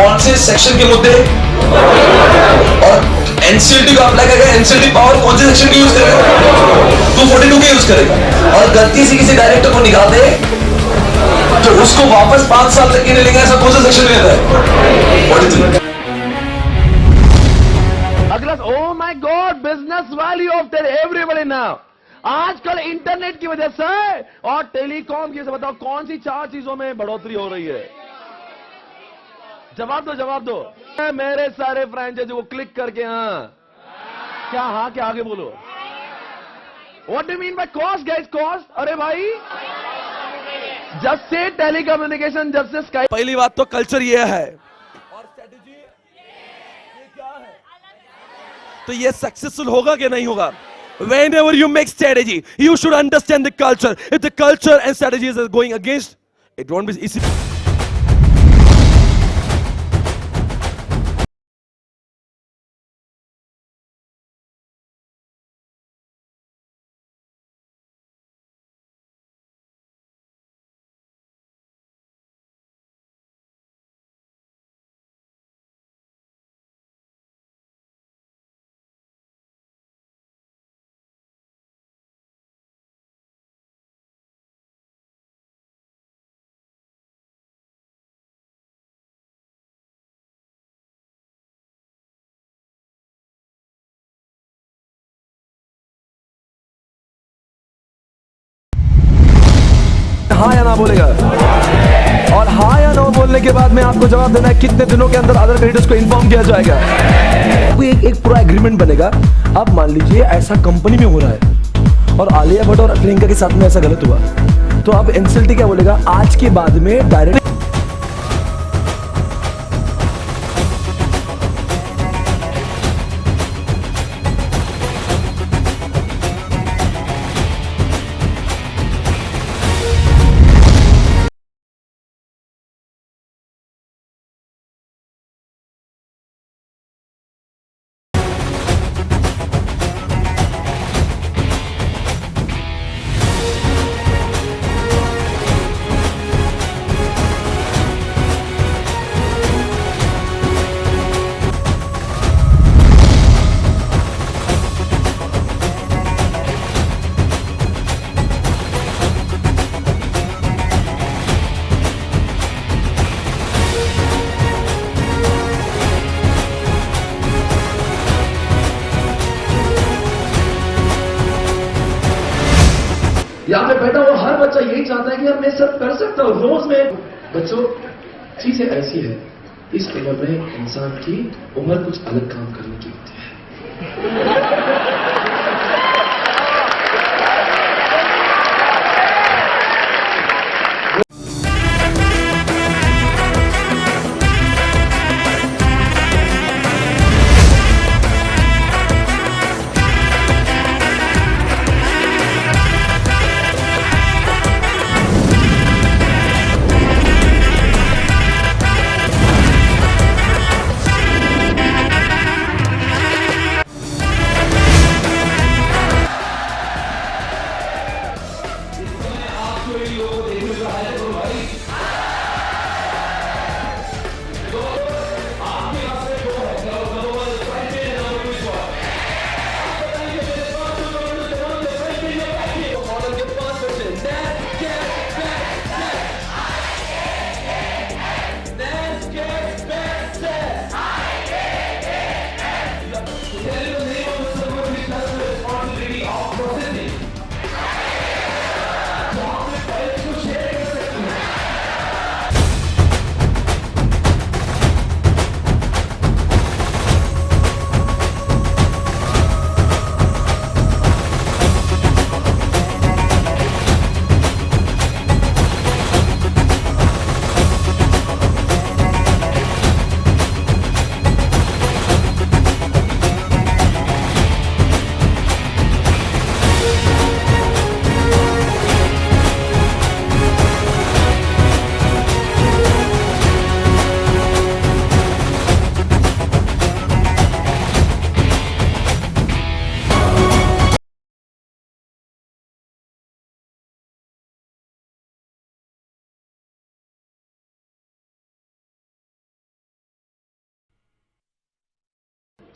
कौन से सेक्शन के मुद्दे और एनसीएलटी को अप्लाई करेगा, एनसीएलटी पावर कौन से सेक्शन की यूज करेगा, 242 के यूज करेगा और गलती से किसी डायरेक्टर को निकाल दे तो उसको वापस 5 साल तक नहीं लेंगे, ऐसा कौन सा सेक्शन लेता है? 43। अगला, oh my God, business value of tell everybody now. आजकल इंटरनेट की वजह से और टेलीकॉम की वजह से बताओ कौन सी 4 चीजों में बढ़ोतरी हो रही है? जवाब दो, जवाब दो। मेरे सारे फ्रेंचाइजी को क्लिक करके हाँ क्या आगे बोलो। What do mean by cost guys? Cost? अरे भाई, जब से टेलीकम्युनिकेशन, जब से स्काई, पहली बात तो कल्चर ये है और स्ट्रेटेजी ये क्या है, तो ये सक्सेसफुल होगा कि नहीं होगा? Whenever you make strategy, you should understand the culture. If the culture and strategies are going against, it won't be easy. हाँ या ना बोलेगा, और हाँ या ना बोलने के बाद में आपको जवाब देना है कितने दिनों के अंदर अदर क्रेडिटर्स को इन्फॉर्म किया जाएगा। एक पूरा एग्रीमेंट बनेगा। अब मान लीजिए ऐसा कंपनी में हो रहा है और आलिया भट्ट और प्रियंका के साथ में ऐसा गलत हुआ, तो अब एनसीएलटी क्या बोलेगा? आज के बाद में डायरेक्ट यहाँ पे बैठा हुआ हर बच्चा यही चाहता है कि यार मैं सब कर सकता हूँ। रोज में बच्चों, चीजें ऐसी है, इस उम्र में इंसान की उम्र कुछ अलग काम करने की होती है।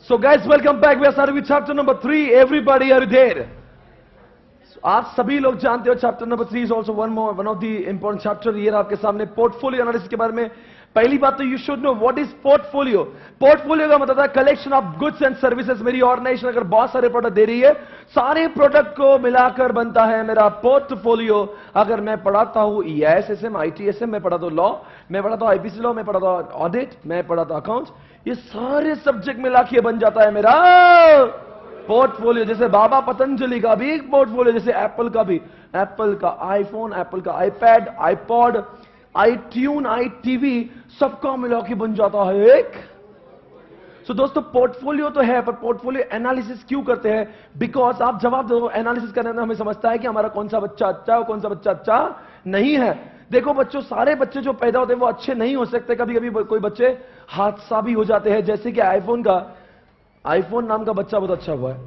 So guys, welcome back. We are starting with chapter number 3. Everybody are there? So, आप सभी लोग जानते हो chapter number 3 is also one of the important chapter. ये आपके सामने पोर्टफोलियो एनालिसिस के बारे में। पहली बात तो you should know what is portfolio. Portfolio का मतलब है collection of goods and services. मेरी ऑर्गेनाइजेशन अगर बहुत सारे प्रोडक्ट दे रही है, सारे प्रोडक्ट को मिलाकर बनता है मेरा पोर्टफोलियो। अगर मैं पढ़ाता हूं EISSM, ITSM, मैं पढ़ाता हूं लॉ, मैं पढ़ाता हूं IPC लॉ, मैं पढ़ाता हूं ऑडिट, मैं पढ़ाता हूं अकाउंट्स, ये सारे सब्जेक्ट मिला के बन जाता है मेरा पोर्टफोलियो। जैसे बाबा पतंजलि का भी एक पोर्टफोलियो, जैसे एप्पल का भी, एप्पल का आईफोन, एप्पल का आईपैड, आईपॉड, आईट्यून, आईटीवी, सबका मिला के बन जाता है एक। सो दोस्तों पोर्टफोलियो तो है, पर पोर्टफोलियो एनालिसिस क्यों करते हैं? बिकॉज आप जवाब दो, एनालिसिस करने में हमें समझता है कि हमारा कौन सा बच्चा अच्छा है, कौन सा बच्चा अच्छा नहीं है। देखो बच्चों, सारे बच्चे जो पैदा होते हैं वो अच्छे नहीं हो सकते। कभी कभी कोई बच्चे हादसा भी हो जाते हैं, जैसे कि आईफोन नाम का बच्चा बहुत अच्छा हुआ है,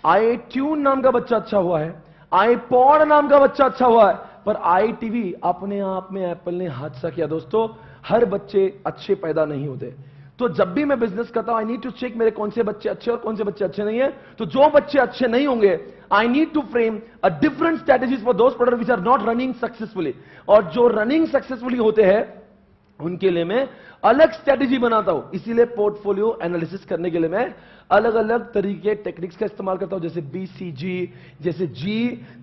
आईट्यून नाम का बच्चा अच्छा हुआ है, आईपॉड नाम का बच्चा अच्छा हुआ है, पर आईटीवी अपने आप में एप्पल ने हादसा किया। दोस्तों हर बच्चे अच्छे पैदा नहीं होते। तो जब भी मैं बिजनेस करता हूं, आई नीड टू चेक मेरे कौन से बच्चे अच्छे और कौन से बच्चे अच्छे नहीं है। तो जो बच्चे अच्छे नहीं होंगे, I need to frame a different strategies for those product which are not running successfully. और जो रनिंग सक्सेसफुली होते हैं उनके लिए मैं अलग स्ट्रेटेजी बनाता हूं। इसीलिए पोर्टफोलियो एनालिसिस करने के लिए मैं अलग अलग तरीके टेक्निक्स का इस्तेमाल करता हूं, जैसे BCG, जैसे G।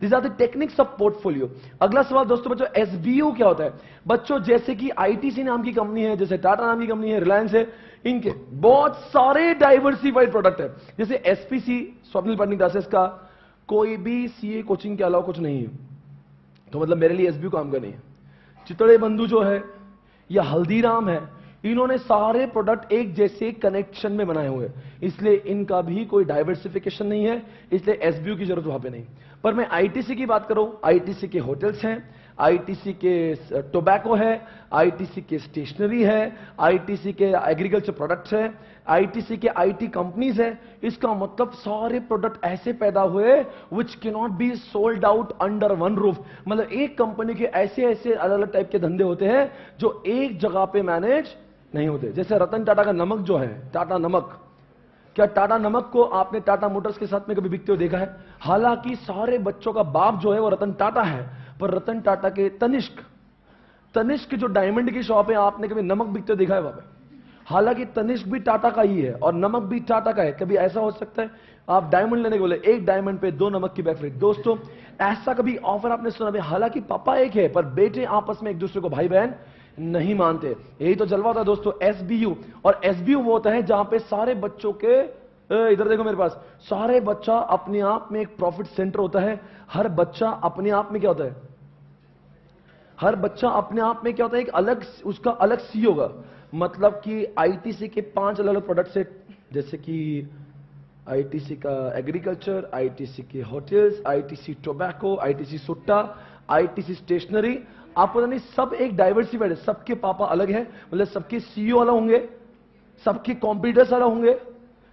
This are the techniques of portfolio. अगला सवाल दोस्तों बच्चों, SBO क्या होता है? बच्चों जैसे कि ITC नाम की कंपनी है, जैसे टाटा नाम की कंपनी है, रिलायंस है, इनके बहुत सारे डाइवर्सिफाइड प्रोडक्ट है। जैसे SPC, स्वप्निल पंडित क्लासेस का कोई भी CA कोचिंग के अलावा कुछ नहीं है, तो मतलब मेरे लिए SBO काम का नहीं है। चितड़े बंधु जो है या हल्दीराम है, इन्होंने सारे प्रोडक्ट एक जैसे कनेक्शन में बनाए हुए, इसलिए इनका भी कोई डाइवर्सिफिकेशन नहीं है, इसलिए SBO की जरूरत वहां पे नहीं। पर मैं ITC की बात करूं, ITC के होटल्स हैं, ITC के टोबैको है, ITC के स्टेशनरी है, ITC के एग्रीकल्चर प्रोडक्ट्स है, ITC के IT कंपनीज है। इसका मतलब सारे प्रोडक्ट ऐसे पैदा हुए which can not be sold out under one roof. मतलब एक कंपनी के ऐसे ऐसे अलग अलग टाइप के धंधे होते हैं जो एक जगह पे मैनेज नहीं होते। जैसे रतन टाटा का नमक जो है, टाटा नमक, क्या टाटा नमक को आपने टाटा मोटर्स के साथ में कभी बिकते हुए देखा है? हालांकि सारे बच्चों का बाप जो है वो रतन टाटा है, पर रतन टाटा के तनिष्क जो डायमंड की शॉप है, आपने कभी नमक बिकते देखा है वहां पे? हालांकि तनिष्क भी टाटा का ही है और नमक भी टाटा का है। कभी ऐसा हो सकता है आप डायमंड लेने के बोले, एक डायमंड पे 2 नमक की बैग फ्री? दोस्तों ऐसा कभी ऑफर आपने सुना भी? हालांकि पापा एक है, पर बेटे आपस में एक दूसरे को भाई बहन नहीं मानते। यही तो जलवा होता है दोस्तों SBU। और SBU वो होता है जहां पे सारे बच्चों के, इधर देखो मेरे पास, सारे बच्चा अपने आप में एक प्रॉफिट सेंटर होता है। हर बच्चा अपने आप में क्या होता है? हर बच्चा अपने आप में क्या होता है? एक अलग, उसका अलग सी होगा। मतलब कि ITC के 5 अलग अलग प्रोडक्ट्स है, जैसे कि ITC का एग्रीकल्चर, ITC के होटल्स, ITC टोबैको, ITC सुट्टा, ITC स्टेशनरी। आपको पता नहीं, सब एक डाइवर्सिफाइड है। सबके पापा अलग है, मतलब सबके CEO अलग होंगे, सबके कॉम्पिटिटर्स अलग होंगे,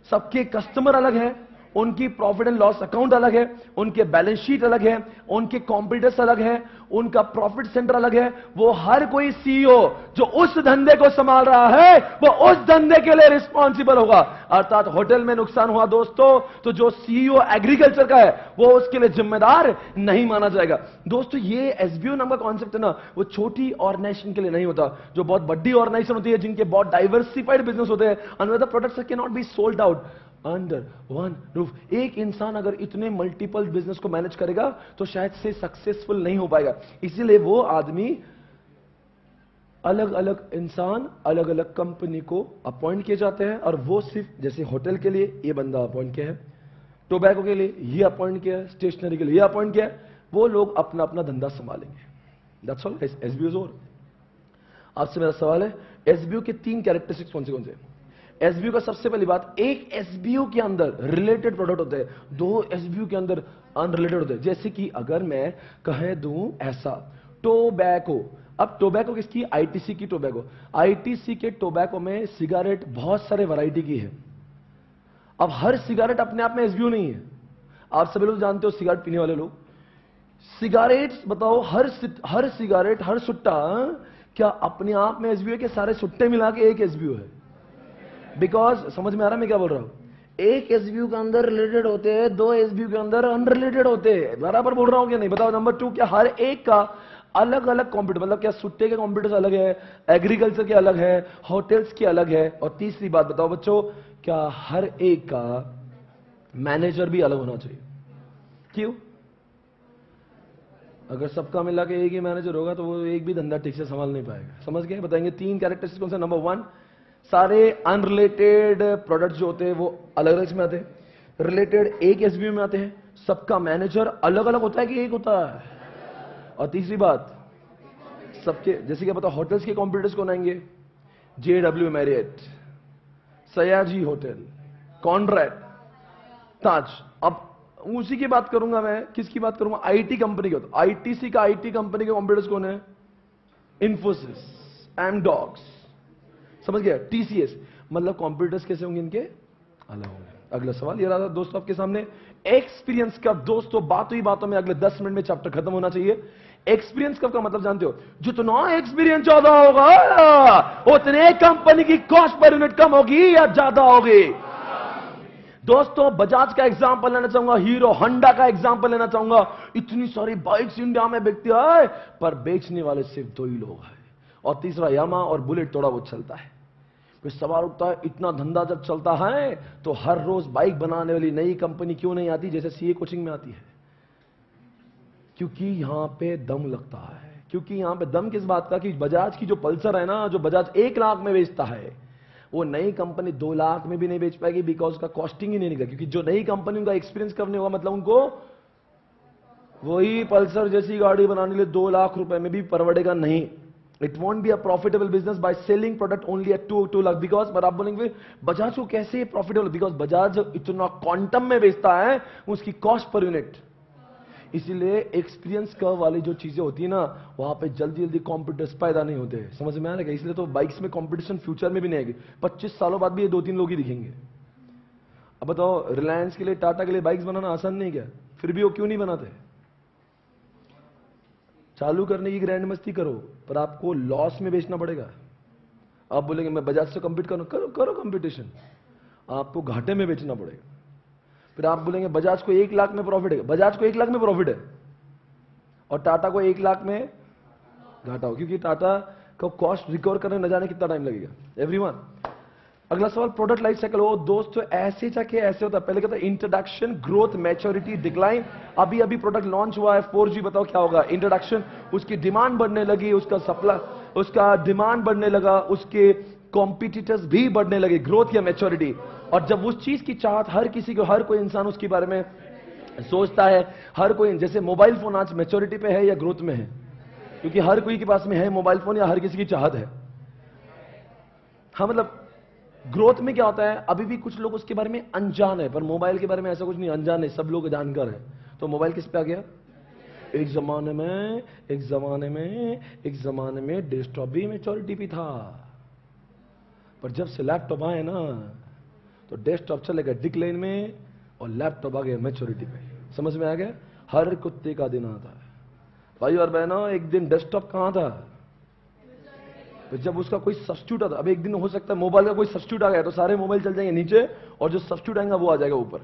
सबके कस्टमर अलग है, उनकी प्रॉफिट एंड लॉस अकाउंट अलग है, उनके बैलेंस शीट अलग है, उनके कॉम्पिटिटर्स अलग है, उनका प्रॉफिट सेंटर अलग है। वो हर कोई CEO जो उस धंधे को संभाल रहा है, वो उस धंधे के लिए रिस्पॉन्सिबल होगा। अर्थात होटल में नुकसान हुआ दोस्तों, तो जो CEO एग्रीकल्चर का है वो उसके लिए जिम्मेदार नहीं माना जाएगा। दोस्तों ये SBO नाम का कॉन्सेप्ट है ना, वो छोटी ऑर्गेनाइजेशन के लिए नहीं होता। जो बहुत बड़ी ऑर्गेनाइजेशन होती है, जिनके बहुत डाइवर्सिफाइड बिजनेस होते हैं, another products can not be sold out under one roof. एक इंसान अगर इतने मल्टीपल बिजनेस को मैनेज करेगा तो शायद से सक्सेसफुल नहीं हो पाएगा। इसीलिए वो आदमी, अलग अलग इंसान अलग अलग कंपनी को अपॉइंट किए जाते हैं, और वो सिर्फ, जैसे होटल के लिए ये बंदा अपॉइंट किया है, टोबैको के लिए ये अपॉइंट किया है, स्टेशनरी के लिए ये अपॉइंट किया है, वो लोग अपना अपना धंधा संभालेंगे। That's all. SBO और आपसे मेरा सवाल है, SBO के 3 कैरेक्टरिस्टिक्स कौन से? SBO का सबसे पहली बात, एक SBO के अंदर रिलेटेड प्रोडक्ट होते हैं, 2 SBO के अंदर अनरिलेटेड होते हैं। जैसे कि अगर मैं कह दूं ऐसा, टोबैको। अब टोबैको किसकी? ITC की टोबैको। ITC के टोबैको में सिगारेट बहुत सारे वैरायटी की है। अब हर सिगारेट अपने आप में SBO नहीं है। आप सभी लोग जानते हो, सिगारेट पीने वाले लोग, सिगारेट्स बताओ, हर सिगारेट, हर सुट्टा क्या अपने आप में SBO है कि सारे सुट्टे मिला के एक SBO है? बिकॉज समझ में आ रहा है मैं क्या बोल रहा हूं? एक एसबीयू के अंदर रिलेटेड होते हैं, 2 एसबीयू के अंदर अनरिलेटेड होते हैं। बराबर बोल रहा हूं क्या नहीं बताओ। नंबर 2, क्या हर एक का अलग अलग कंप्यूटर, मतलब क्या सुट्टे के कंप्यूटर्स अलग है, एग्रीकल्चर के अलग है, होटल्स के अलग है। और तीसरी बात बताओ बच्चों, क्या हर एक का मैनेजर भी अलग होना चाहिए? क्यों? अगर सबका मिला के एक ही मैनेजर होगा तो वो एक भी धंधा ठीक से संभाल नहीं पाएगा। समझ गए? बताएंगे 3 कैरेक्टरिस्टिक्स कौन से। नंबर 1, सारे अनरिलेटेड प्रोडक्ट्स जो होते हैं वो अलग अलग में आते हैं, रिलेटेड एक एसबीयू में आते हैं, सबका मैनेजर अलग अलग होता है कि एक होता है। और तीसरी बात, सबके जैसे क्या पता, होटल्स के कंप्यूटर्स कौन आएंगे? JW Marriott, Sayaji hotel, Conrad, Taj. अब उसी की बात करूंगा मैं, किसकी बात करूंगा? आईटी कंपनी के। आईटीसी का आईटी कंपनी के कंप्यूटर्स कौन है? इन्फोसिस, एमडॉक्स, समझ गया? TCS। मतलब कंप्यूटर्स कैसे होंगे इनके? अलग होंगे। अगला सवाल ये रहा था दोस्तों आपके सामने, एक्सपीरियंस कब? दोस्तों बातों ही बातों में अगले 10 मिनट में चैप्टर खत्म होना चाहिए। एक्सपीरियंस कब का मतलब जानते हो? जितना एक्सपीरियंस ज्यादा होगा उतने कंपनी की कॉस्ट पर यूनिट कम होगी या ज्यादा होगी? दोस्तों बजाज का एग्जांपल लेना चाहूंगा, हीरो होंडा का एग्जांपल लेना चाहूंगा। इतनी सारी बाइक्स इंडिया में बिकती है पर बेचने वाले सिर्फ 2 ही लोग हैं, और तीसरा यामा और बुलेट थोड़ा बहुत चलता है। फिर सवाल उठता है, इतना धंधा जब चलता है तो हर रोज बाइक बनाने वाली नई कंपनी क्यों नहीं आती जैसे सीए कोचिंग में आती है? क्योंकि यहां पे दम लगता है। क्योंकि यहां पे दम किस बात का? कि बजाज की जो पल्सर है ना, जो बजाज 1 लाख में बेचता है, वो नई कंपनी 2 लाख में भी नहीं बेच पाएगी, बिकॉज का कॉस्टिंग ही नहीं निकला। क्योंकि जो नई कंपनी उनका एक्सपीरियंस करने होगा, मतलब उनको वही पल्सर जैसी गाड़ी बनाने के लिए 2 लाख रुपए में भी परवड़ेगा नहीं। It won't be a profitable business by selling product only at 2 lakh. Because पर आप बोलेंगे बजाज को कैसे प्रॉफिटेबल? बिकॉज बजाज इतना क्वांटम में बेचता है, उसकी कॉस्ट पर यूनिट। इसीलिए एक्सपीरियंस कर्व वाली जो चीजें होती है ना, वहां पे जल्दी जल्दी कॉम्पिटिटर्स पैदा नहीं होते। समझ में आ रहा है? इसलिए तो बाइक्स में कंपटीशन फ्यूचर में भी नहीं आएगी। 25 सालों बाद भी ये 2-3 लोग ही दिखेंगे। अब बताओ, रिलायंस के लिए, टाटा के लिए बाइक्स बनाना आसान नहीं क्या? फिर भी वो क्यों नहीं बनाते? चालू करने की ग्रैंड मस्ती करो, पर आपको लॉस में बेचना पड़ेगा। आप बोलेंगे मैं बजाज से कंपीट करूं, करो कंपटीशन, आपको घाटे में बेचना पड़ेगा। फिर आप बोलेंगे बजाज को 1 लाख में प्रॉफिट है। बजाज को 1 लाख में प्रॉफिट है और टाटा को 1 लाख में घाटा हो, क्योंकि टाटा को कॉस्ट रिकवर करने न जाने कितना टाइम लगेगा। एवरीवन, अगला सवाल, प्रोडक्ट लाइफ साइकिल। वो दोस्तों ऐसे जाके ऐसे होता है। पहले कहता है इंट्रोडक्शन, ग्रोथ, मैच्योरिटी, डिक्लाइन। अभी अभी प्रोडक्ट लॉन्च हुआ है 4G, बताओ क्या होगा? इंट्रोडक्शन, उसकी डिमांड बढ़ने लगी, उसका सप्लाई, उसका डिमांड बढ़ने लगा, उसके कॉम्पिटिटर्स भी बढ़ने लगे। ग्रोथ या मैच्योरिटी? और जब उस चीज की चाहत हर किसी को, हर कोई इंसान उसके बारे में सोचता है, हर कोई, जैसे मोबाइल फोन आज मैच्योरिटी पे है या ग्रोथ में है? क्योंकि हर कोई के पास में है मोबाइल फोन, या हर किसी की चाहत है? हाँ, मतलब ग्रोथ में क्या होता है, अभी भी कुछ लोग उसके बारे में अनजान है, पर मोबाइल के बारे में ऐसा कुछ नहीं, अनजान है, सब लोग जानकार है। तो मोबाइल किस पे आ गया? एक जमाने में डेस्कटॉप भी मैच्योरिटी पे था, पर जब से लैपटॉप आए ना तो डेस्कटॉप चलेगा डिक्लाइन में और लैपटॉप आ गया मैच्योरिटी पे। समझ में आ गया? हर कुत्ते का दिन आता है भाई और बहनों। एक दिन डेस्कटॉप कहां था? तो जब उसका कोई सब्स्टिट्यूट आता। अब एक दिन हो सकता है मोबाइल का कोई सब्स्टिट्यूट आ गया तो सारे मोबाइल चल जाएंगे नीचे, और जो सब्स्टिट्यूट आएगा वो आ जाएगा ऊपर।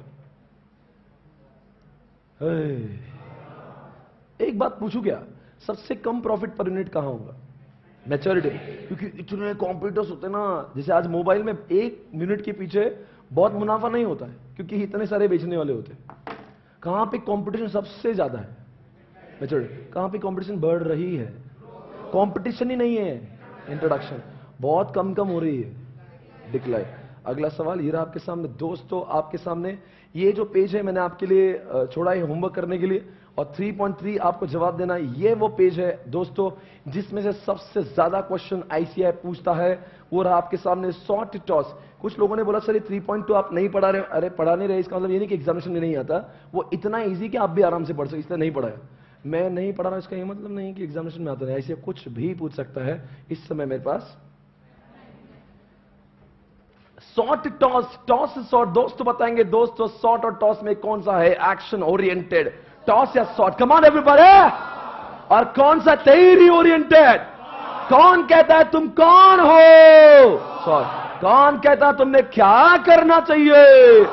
एक बात पूछूं क्या, सबसे कम प्रॉफिट पर यूनिट कहां होगा? मैच्योरिटी। क्योंकि इतने कॉम्पिटिटर्स होते हैं ना, जैसे आज मोबाइल में 1 मिनट के पीछे बहुत मुनाफा नहीं होता है, क्योंकि इतने सारे बेचने वाले होते हैं। कहां पे कंपटीशन सबसे ज्यादा है? मैच्योरिटी। कहां पे कंपटीशन बढ़ रही है? कंपटीशन ही नहीं है, इंट्रोडक्शन बहुत कम हो रही है, डिक्लाइन। अगला सवाल ये रहा आपके सामने दोस्तों, आपके सामने ये जो पेज है मैंने आपके लिए छोड़ा है होमवर्क करने के लिए, और 3.3 आपको जवाब देना। ये वो पेज है दोस्तों जिसमें से सबसे ज्यादा क्वेश्चन आईसीआई पूछता है। वो रहा आपके सामने, शॉर्ट टॉस। कुछ लोगों ने बोला सर ये 3.2 आप नहीं पढ़ा रहे। अरे पढ़ा नहीं रहे इसका मतलब ये नहीं कि एग्जामिनेशन में नहीं आता, वो इतना ईजी कि आप भी आराम से पढ़ सकते, इसलिए नहीं पढ़ाया। मैं नहीं पढ़ा रहा इसका ये मतलब नहीं कि एग्जामिनेशन में आता नहीं, ऐसे कुछ भी पूछ सकता है। इस समय मेरे पास शॉर्ट टॉस शॉर्ट दोस्तों बताएंगे दोस्तों, शॉर्ट और टॉस में कौन सा है एक्शन ओरिएंटेड, टॉस या शॉर्ट? Come on everybody. और कौन सा थ्योरी ओरिएंटेड? कौन कहता है तुम कौन हो? शॉर्ट। कौन कहता है तुमने क्या करना चाहिए?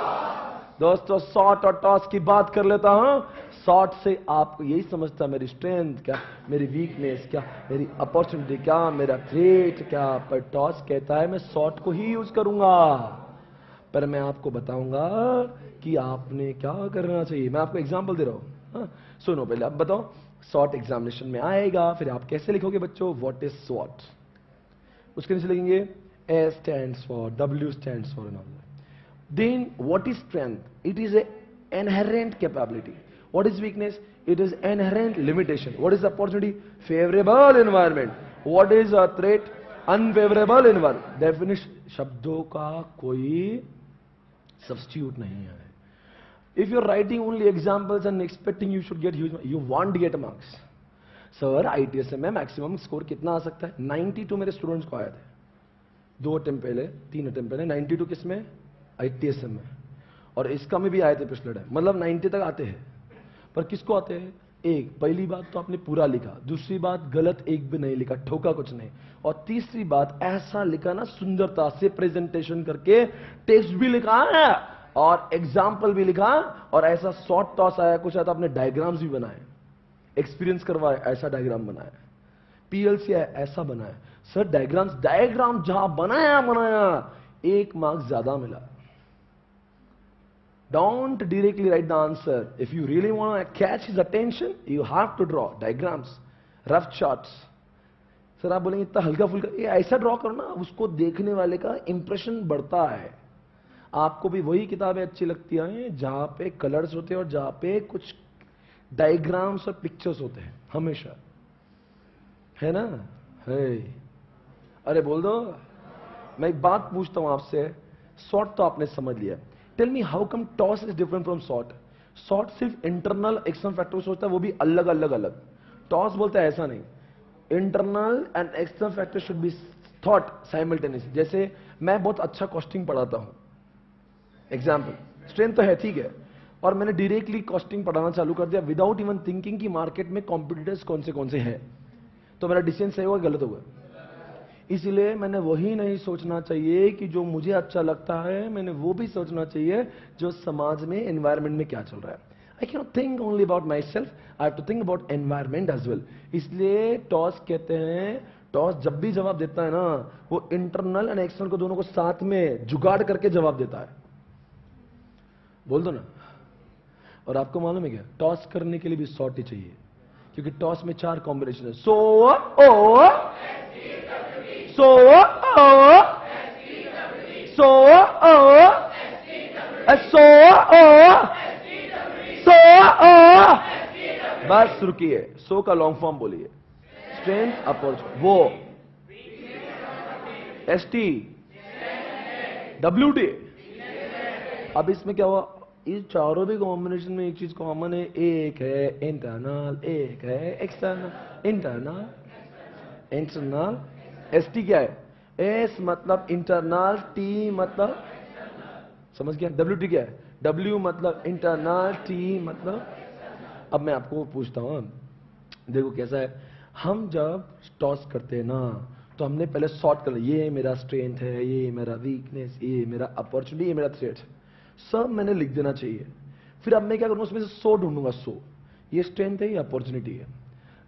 दोस्तों शॉट और टॉस की बात कर लेता हूं। शॉट से आपको यही समझता मेरी स्ट्रेंथ क्या, मेरी वीकनेस क्या, मेरी अपॉर्चुनिटी क्या, मेरा थ्रेट क्या। पर टॉस कहता है मैं शॉट को ही यूज करूंगा, पर मैं आपको बताऊंगा कि आपने क्या करना चाहिए। मैं आपको एग्जांपल दे रहा हूं। हाँ, सुनो पहले आप बताओ। शॉट एग्जामिनेशन में आएगा, फिर आप कैसे लिखोगे बच्चों? What is shot? उसके नीचे लिखेंगे S stands for, W stands for and all that. Then what is strength? It is a inherent capability. What is weakness? It is inherent limitation. What is opportunity? Favorable environment. What is a threat? Unfavorable environment. Definition शब्दों का कोई substitute नहीं है. If you are writing only examples and expecting you should get huge, you won't get marks. Sir ITSM में maximum score कितना आ सकता है? 92 मेरे स्टूडेंट्स को आए थे 2 अटेम्प्ट पहले, 3 अटेम्प्ट पहले। 92 किस में? ITSM में। और इसका में भी आए थे पिछले टाइम, मतलब 90 तक आते हैं। पर किसको आते हैं? एक, पहली बात तो आपने पूरा लिखा, दूसरी बात गलत एक भी नहीं लिखा, ठोका कुछ नहीं, और तीसरी बात ऐसा लिखा ना सुंदरता से प्रेजेंटेशन करके, टेक्स्ट भी लिखा है और एग्जाम्पल भी लिखा, और ऐसा शॉर्ट टॉस आया कुछ आया तो आपने डायग्राम्स भी बनाए, एक्सपीरियंस करवाए, ऐसा डायग्राम बनाया, PLC ऐसा बनाया। सर डायग्राम जहां बनाया 1 मार्क्स ज्यादा मिला। Don't directly write the answer. If you really want to catch his attention, you have to draw diagrams, rough charts. Sir आप बोलेंगे इतना हल्का फुल्का, ये ऐसा ड्रॉ करो ना, उसको देखने वाले का इंप्रेशन बढ़ता है। आपको भी वही किताबें अच्छी लगती हैं जहां पे कलर्स होते हैं और जहां पे कुछ डायग्राम्स और पिक्चर्स होते हैं, हमेशा, है ना? है। अरे बोल दो। मैं एक बात पूछता हूं आपसे, शॉर्ट तो आपने समझ लिया, tell me how come TOWS is different from SWOT? SWOT सिर्फ इंटरनल एक्सटर्नल फैक्टर सोचता है, वो भी अलग अलग अलग। टॉस बोलता है ऐसा नहीं, internal and external factor should be thought simultaneously. जैसे मैं बहुत अच्छा कॉस्टिंग पढ़ाता हूं, एग्जाम्पल, स्ट्रेंथ तो है ठीक है, और मैंने डायरेक्टली कॉस्टिंग पढ़ाना चालू कर दिया विदाउट इवन थिंकिंग कि मार्केट में कॉम्पिटिटर्स कौन से हैं, तो मेरा डिसीजन सही होगा गलत होगा? इसलिए मैंने वही नहीं सोचना चाहिए कि जो मुझे अच्छा लगता है, मैंने वो भी सोचना चाहिए जो समाज में, एनवायरमेंट में क्या चल रहा है। I can not think only about myself, I have to think about environment as well. इसलिए टॉस कहते हैं, टॉस जब भी जवाब देता है ना, वो इंटरनल एंड एक्सटर्नल को दोनों को साथ में जुगाड़ करके जवाब देता है। बोल दो ना। और आपको मालूम है क्या, टॉस करने के लिए भी शॉर्ट ही चाहिए, क्योंकि टॉस में 4 कॉम्बिनेशन है। सो ओ सो ओ सो ओ सो ओ सो ओ। बस रुकिए, सो का लॉन्ग फॉर्म बोलिए। स्ट्रेंथ, अपॉर्चुनिटी, वो ST, WT। अब इसमें क्या हुआ, इस चारों भी कॉम्बिनेशन में एक चीज कॉमन है, एक है इंटरनल, एक है एक्सटर्नल। इंटरनल ST क्या है? S मतलब इंटरनल, T मतलब, समझ गया? WT क्या है? W मतलब इंटरनल, T मतलब। अब मैं आपको पूछता हूं, देखो कैसा है, हम जब टॉस करते हैं ना, तो हमने पहले सॉर्ट कर लिया, ये मेरा स्ट्रेंथ है, ये मेरा वीकनेस, ये मेरा अपॉर्चुनिटी, ये मेरा थ्रेट, सब मैंने लिख देना चाहिए। फिर अब मैं क्या करूंगा, उसमें से 100 ढूंढूंगा। 100 ये स्ट्रेंथ है, ये अपॉर्चुनिटी है।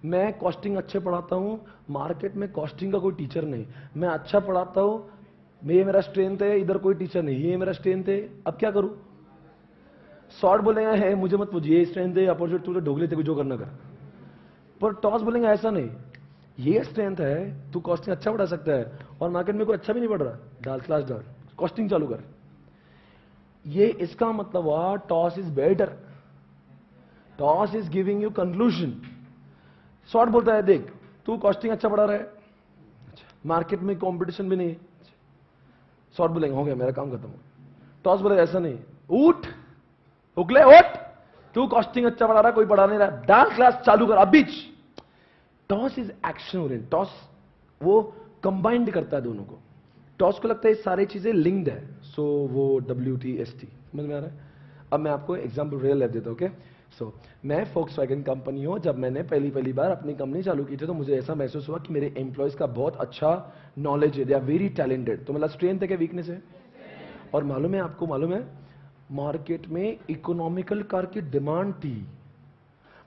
मैं कॉस्टिंग अच्छे पढ़ाता हूं, मार्केट में कॉस्टिंग का कोई टीचर नहीं, मैं अच्छा पढ़ाता हूं, ये मेरा स्ट्रेंथ है, इधर कोई टीचर नहीं, ये मेरा स्ट्रेंथ है। अब क्या करूं? शॉर्ट बोलेंगे है मुझे मत पूछिए, ये स्ट्रेंथ है, अपॉर्चुनिटी, तू तो ढोगले थे, जो करना कर। पर टॉस बोलेंगे ऐसा नहीं, ये स्ट्रेंथ है, तू कॉस्टिंग अच्छा पढ़ा सकता है, और मार्केट में कोई अच्छा भी नहीं पढ़ रहा, डाल क्लास डाल, कॉस्टिंग चालू कर। ये इसका मतलब हुआ toss is better, toss is giving you conclusion. Short बोलता है देख तू कॉस्टिंग अच्छा पढ़ा रहा है, मार्केट में कंपटीशन भी नहीं, शॉर्ट बोलेंगे हो गया मेरा काम खत्म। टॉस बोले ऐसा नहीं, उठ उगले उठ, तू कॉस्टिंग अच्छा पढ़ा रहा है, कोई पढ़ा नहीं रहा, डाल क्लास चालू कर अभी। Toss is action oriented, toss वो कंबाइंड करता है दोनों को। टॉस को लगता है ये सारी चीजें लिंक्ड है, सो वो WT ST, समझ में आ रहा है? अब मैं आपको एग्जांपल रियल लाइफ देता हूं। ओके, सो मैं फोक्सवैगन कंपनी हूं, जब मैंने पहली बार अपनी कंपनी चालू की थी, तो मुझे ऐसा महसूस हुआ कि मेरे एम्प्लॉयज का बहुत अच्छा नॉलेज है, दे आर वेरी टैलेंटेड। तो मतलब स्ट्रेंथ है क्या वीकनेस है? और मालूम है आपको, मालूम है मार्केट में इकोनॉमिकल कार की डिमांड थी।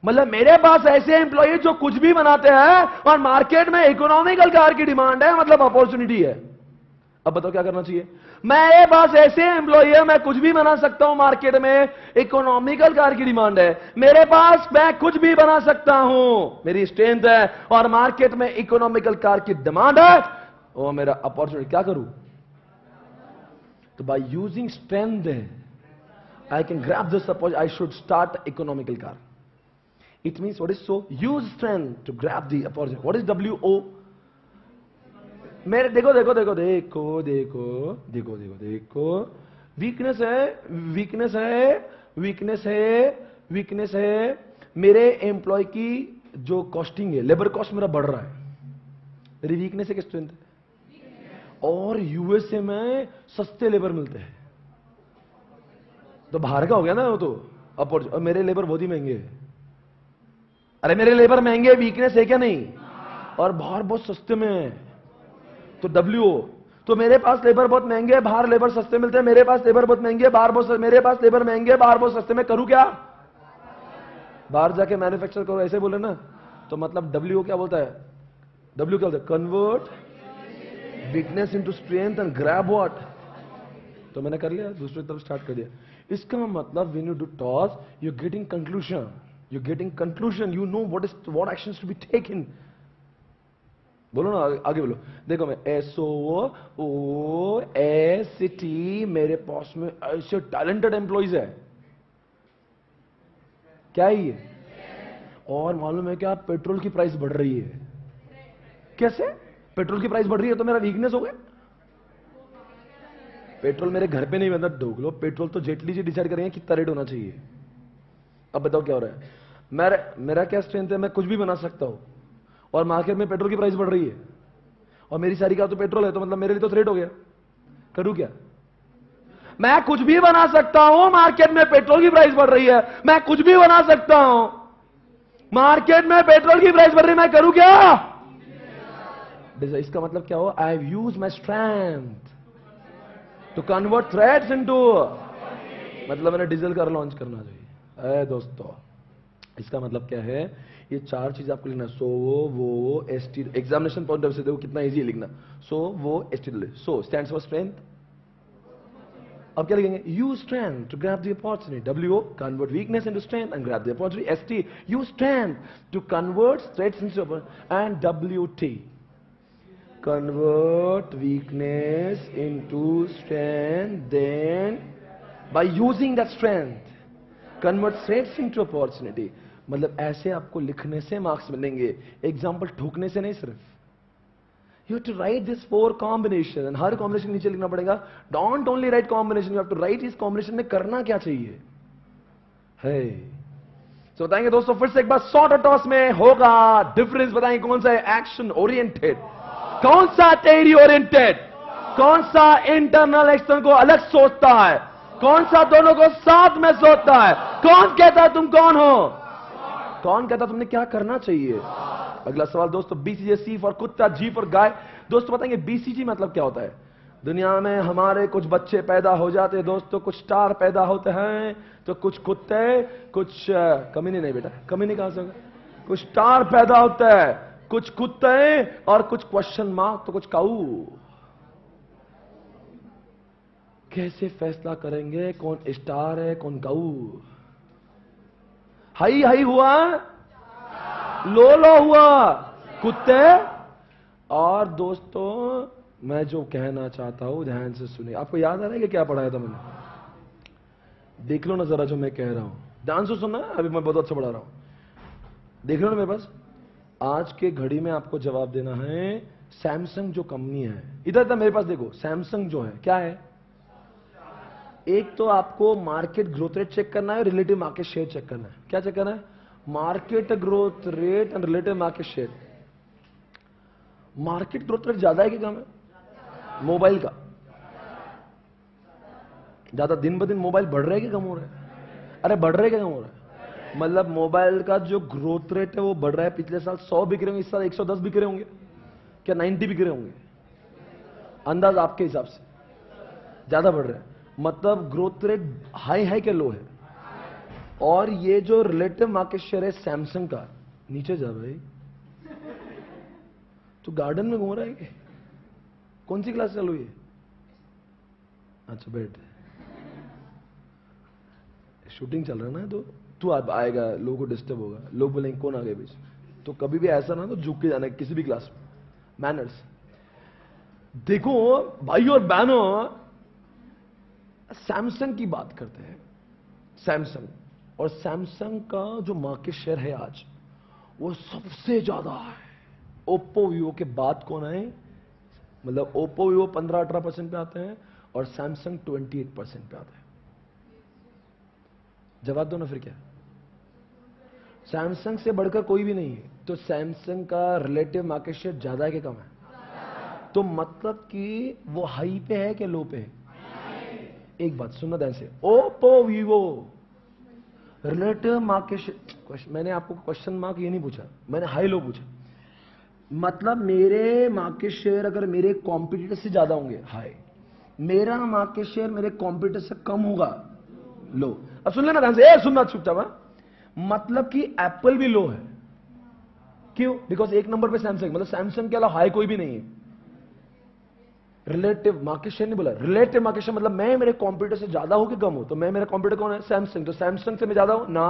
मतलब मेरे पास ऐसे एम्प्लॉय जो कुछ भी बनाते हैं और मार्केट में इकोनॉमिकल कार की डिमांड है, मतलब अपॉर्चुनिटी है। अब बताओ क्या करना चाहिए? मेरे पास ऐसे एम्प्लॉय है, मैं कुछ भी बना सकता हूं, मार्केट में इकोनॉमिकल कार की डिमांड है। मेरे पास मैं कुछ भी बना सकता हूं, मेरी स्ट्रेंथ है, और मार्केट में इकोनॉमिकल कार की डिमांड है, वो मेरा अपॉर्चुनिटी। क्या करूं? तो by using strength I can grab this opportunity. I should start economical car. It means what is so? Use strength to grab the opportunity. What is WO? मेरे देखो देखो देखो देखो देखो देखो देखो देखो वीकनेस है, वीकनेस है, वीकनेस है, वीकनेस है। मेरे एम्प्लॉय की जो कॉस्टिंग है, लेबर कॉस्ट मेरा बढ़ रहा है, मेरी वीकनेस है कि स्ट्रेंथ है? और यूएसए में सस्ते लेबर मिलते हैं, तो बाहर का हो गया ना वो तो अपॉर्चुनिटी। और मेरे लेबर बहुत ही महंगे हैं। अरे मेरे लेबर महंगे, वीकनेस है क्या? नहीं। और बाहर बहुत सस्ते में है, तो WO। तो मेरे पास लेबर बहुत महंगे, बाहर लेबर सस्ते मिलते हैं। मेरे पास लेबर बहुत महंगे, बाहर बहुत, मेरे पास लेबर महंगे, बाहर बहुत सस्ते में। करूं क्या? बाहर जाके मैन्युफैक्चर करो, ऐसे बोले ना। तो मतलब WO क्या बोलता है? W क्या बोलता है? Convert weakness into strength and grab what. तो मैंने कर लिया, दूसरी तरफ स्टार्ट कर दिया। इसका मतलब when you do toss, you're getting conclusion. You're getting conclusion. You know what actions to be taken. बोलो ना, आगे बोलो। देखो मैं SOOST, मेरे पास में ऐसे टैलेंटेड एम्प्लॉइज है। क्या है ये? और मालूम है क्या? पेट्रोल की प्राइस बढ़ रही है। कैसे पेट्रोल की प्राइस बढ़ रही है? तो मेरा वीकनेस हो गया। पेट्रोल मेरे घर पे नहीं बनता, ढूंढ लो। पेट्रोल तो जेटली जी डिसाइड करेंगे कितना रेट होना चाहिए। अब बताओ क्या हो रहा है? मेरा क्या स्ट्रेंथ है? मैं कुछ भी बना सकता हूं, और मार्केट में पेट्रोल की प्राइस बढ़ रही है, और मेरी सारी कार तो पेट्रोल है, तो मतलब मेरे लिए तो थ्रेट हो गया। करूं क्या? मैं कुछ भी बना सकता हूं, मार्केट में पेट्रोल की प्राइस बढ़ रही है, मैं कुछ भी बना सकता हूं, मार्केट में पेट्रोल की प्राइस बढ़ रही है, मैं करूं क्या? इसका मतलब क्या हो? I have used my strength to convert threats into, मतलब मैंने डीजल कार लॉन्च करना चाहिए। दोस्तों इसका मतलब क्या है? ये चार चीज आपको लिखना। सो वो एसटी, एग्जामिनेशन पॉइंट ऑफ से देखो कितना इजी है लिखना। सो वो S T, so stands for strength. अब क्या लिखेंगे? Use strength to grab the opportunity. WO convert weakness into strength and grab the opportunity. ST use strength to convert threats into opportunity. And WT convert weakness into strength, then by using that strength convert threats into opportunity। मतलब ऐसे आपको लिखने से marks मिलेंगे, example ठोकने से नहीं। सिर्फ you have to write this 4 combination, हर कॉम्बिनेशन नीचे लिखना पड़ेगा। Don't only write combination, you have to write इस कॉम्बिनेशन में करना क्या चाहिए है। तो बताएंगे दोस्तों फिर से एक बार, शॉर्ट और टॉस में होगा डिफरेंस। बताएंगे कौन सा है एक्शन ओरिएंटेड, कौन सा टेरी ओरिएंटेड, कौन सा इंटरनल एक्सटर्नल को अलग सोचता है, कौन सा दोनों को साथ में सोचता है, कौन कहता है तुम कौन हो, कौन कहता तुमने क्या करना चाहिए। अगला सवाल दोस्तों, BCG, C फॉर कुत्ता, G फॉर गाय। दोस्तों बताएंगे BCG मतलब क्या होता है। दुनिया में हमारे कुछ बच्चे पैदा हो जाते हैं दोस्तों, कुछ स्टार पैदा होते हैं, तो कुछ कुत्ते, कुछ कमीने नहीं बेटा, कमीने कहां से होगा, कुछ स्टार पैदा होता है, कुछ कुत्ते और कुछ क्वेश्चन मार्क, तो कुछ काऊ। कैसे फैसला करेंगे कौन स्टार है कौन काऊ? हाई हाई हुआ, लो लो हुआ, कुत्ते। और दोस्तों मैं जो कहना चाहता हूं ध्यान से सुनिए। आपको याद आ रहा है कि क्या पढ़ाया था मैंने? देख लो ना जरा जो मैं कह रहा हूं, ध्यान से सुनना। अभी मैं बहुत अच्छा पढ़ा रहा हूं, देख लो ना मेरे पास। आज के घड़ी में आपको जवाब देना है। सैमसंग जो कंपनी है, इधर मेरे पास देखो, सैमसंग जो है क्या है? एक तो आपको मार्केट ग्रोथ रेट चेक करना है, रिलेटिव मार्केट शेयर चेक करना है। क्या चेक करना है? Market growth rate and relative market share. Market growth rate ज्यादा है कि कम है? मोबाइल का ज्यादा, दिन ब दिन मोबाइल बढ़ रहा है कि कम हो रहा है? अरे बढ़ रहा है कि कम हो रहा है? मतलब मोबाइल का जो ग्रोथ रेट है वो बढ़ रहा है। पिछले साल 100 बिक रहे होंगे, इस साल 110 बिक रहे होंगे, क्या 90 बिक रहे होंगे? अंदाज आपके हिसाब से ज्यादा बढ़ रहा है। मतलब ग्रोथ रेट हाई है क्या लो है? और ये जो रिलेटिव मार्केट शेयर है सैमसंग का, नीचे जा भाई, तो गार्डन में घूम रहा है क्या? कौन सी क्लास चालू है? अच्छा बैठ, शूटिंग चल रहा है ना, तो तू आएगा, लोगों को डिस्टर्ब होगा, लोग बोलेंगे कौन आ गए बीच, तो कभी भी ऐसा ना तो झुक के जाना किसी भी क्लास में, मैनर्स। देखो भाई और बहनों, सैमसंग की बात करते हैं, सैमसंग, और सैमसंग का जो मार्केट शेयर है आज वो सबसे ज्यादा है। ओप्पो वीवो के बाद कौन है? मतलब ओप्पो वीवो 15-18% पे आते हैं और सैमसंग 28% पे आता है। जवाब दो ना फिर क्या? सैमसंग से बढ़कर कोई भी नहीं है, तो सैमसंग का रिलेटिव मार्केट शेयर ज्यादा है कि कम है? तो मतलब कि वो हाई पे है कि लो पे है? एक बात सुनना ध्यान से, Oppo Vivo relative market share, मैंने आपको क्वेश्चन मार्क ये नहीं पूछा, मैंने हाई लो पूछा। मतलब मेरे मार्केट शेयर अगर मेरे कॉम्पिटिटर से ज्यादा होंगे हाई, मेरा मार्केट शेयर मेरे कॉम्पिटिटर से कम होगा लो। अब सुन लेना ध्यान से, सुनना चुपचाप। मतलब कि एप्पल भी लो है, क्यों? बिकॉज एक नंबर पे सैमसंग, मतलब सैमसंग के अलावा हाई कोई भी नहीं है। रिलेटिव मार्केट शेयर नहीं बोला, रिलेटिव मार्केट शेयर मतलब मैं मेरे कॉम्पिटिटर से ज्यादा हो कि कम हो, तो मैं, मेरा कॉम्पिटिटर कौन है? सैमसंग, तो सैमसंग से मैं ज्यादा हूं ना,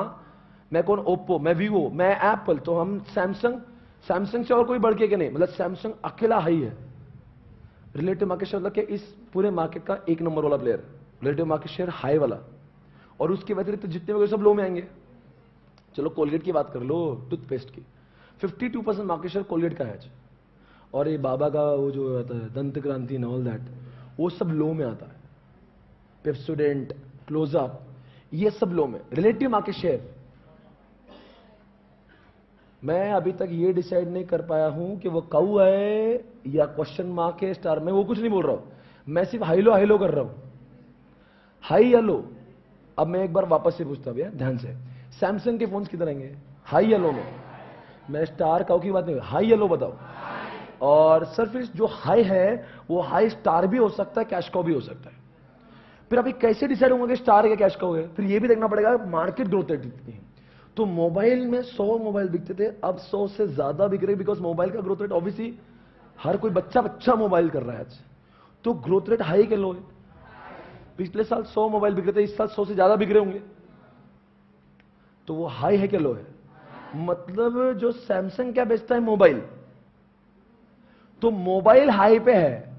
मैं कौन? ओप्पो, मैं वीवो, मैं एप्पल, तो हम सैमसंग, सैमसंग से और कोई बढ़ के नहीं, मतलब सैमसंग अकेला हाई है। रिलेटिव मार्केट शेयर मतलब कि इस पूरे मार्केट का एक नंबर वाला player, relative market share high वाला, और उसके व्यतिरिक्त तो जितने भी सब लो में आएंगे। चलो कोलगेट की बात कर लो, टूथपेस्ट की 52% मार्केट शेयर कोलगेट का है आज, और ये बाबा का वो जो आता है दंत क्रांति एंड ऑल दैट, वो सब लो में आता है। पेप्सोडेंट, क्लोजअप, ये सब लो में। रिलेटिव मार्केट शेयर मैं अभी तक ये डिसाइड नहीं कर पाया हूं कि वो काऊ है या क्वेश्चन मार्क है, स्टार में, वो कुछ नहीं बोल रहा हूं, मैं सिर्फ हाई लो कर रहा हूं, हाई या लो। अब मैं एक बार वापस से पूछता हूं भैया ध्यान से, सैमसंग के फोन्स किधर आएंगे, हाई या लो में? मैं स्टार काऊ की बात नहीं, हाई या लो बताओ। और सर फिर जो हाई है वो हाई स्टार भी हो सकता है, कैश काऊ भी हो सकता है। फिर अभी कैसे डिसाइड होगा कि स्टार या कैश काऊ है? फिर ये भी देखना पड़ेगा मार्केट ग्रोथ रेट कितनी है। तो मोबाइल में 100 मोबाइल बिकते थे, अब 100 से ज्यादा बिक रहे, बिकॉज मोबाइल का ग्रोथ रेट ऑब्वियसली हर कोई बच्चा मोबाइल कर रहा है आज, तो ग्रोथ रेट हाई के लो है। पिछले साल 100 मोबाइल बिक रहे थे, इस साल 100 से ज्यादा बिक रहे होंगे, तो वो हाई है कि लो है? मतलब जो सैमसंग क्या बेचता है मोबाइल, तो मोबाइल हाई पे है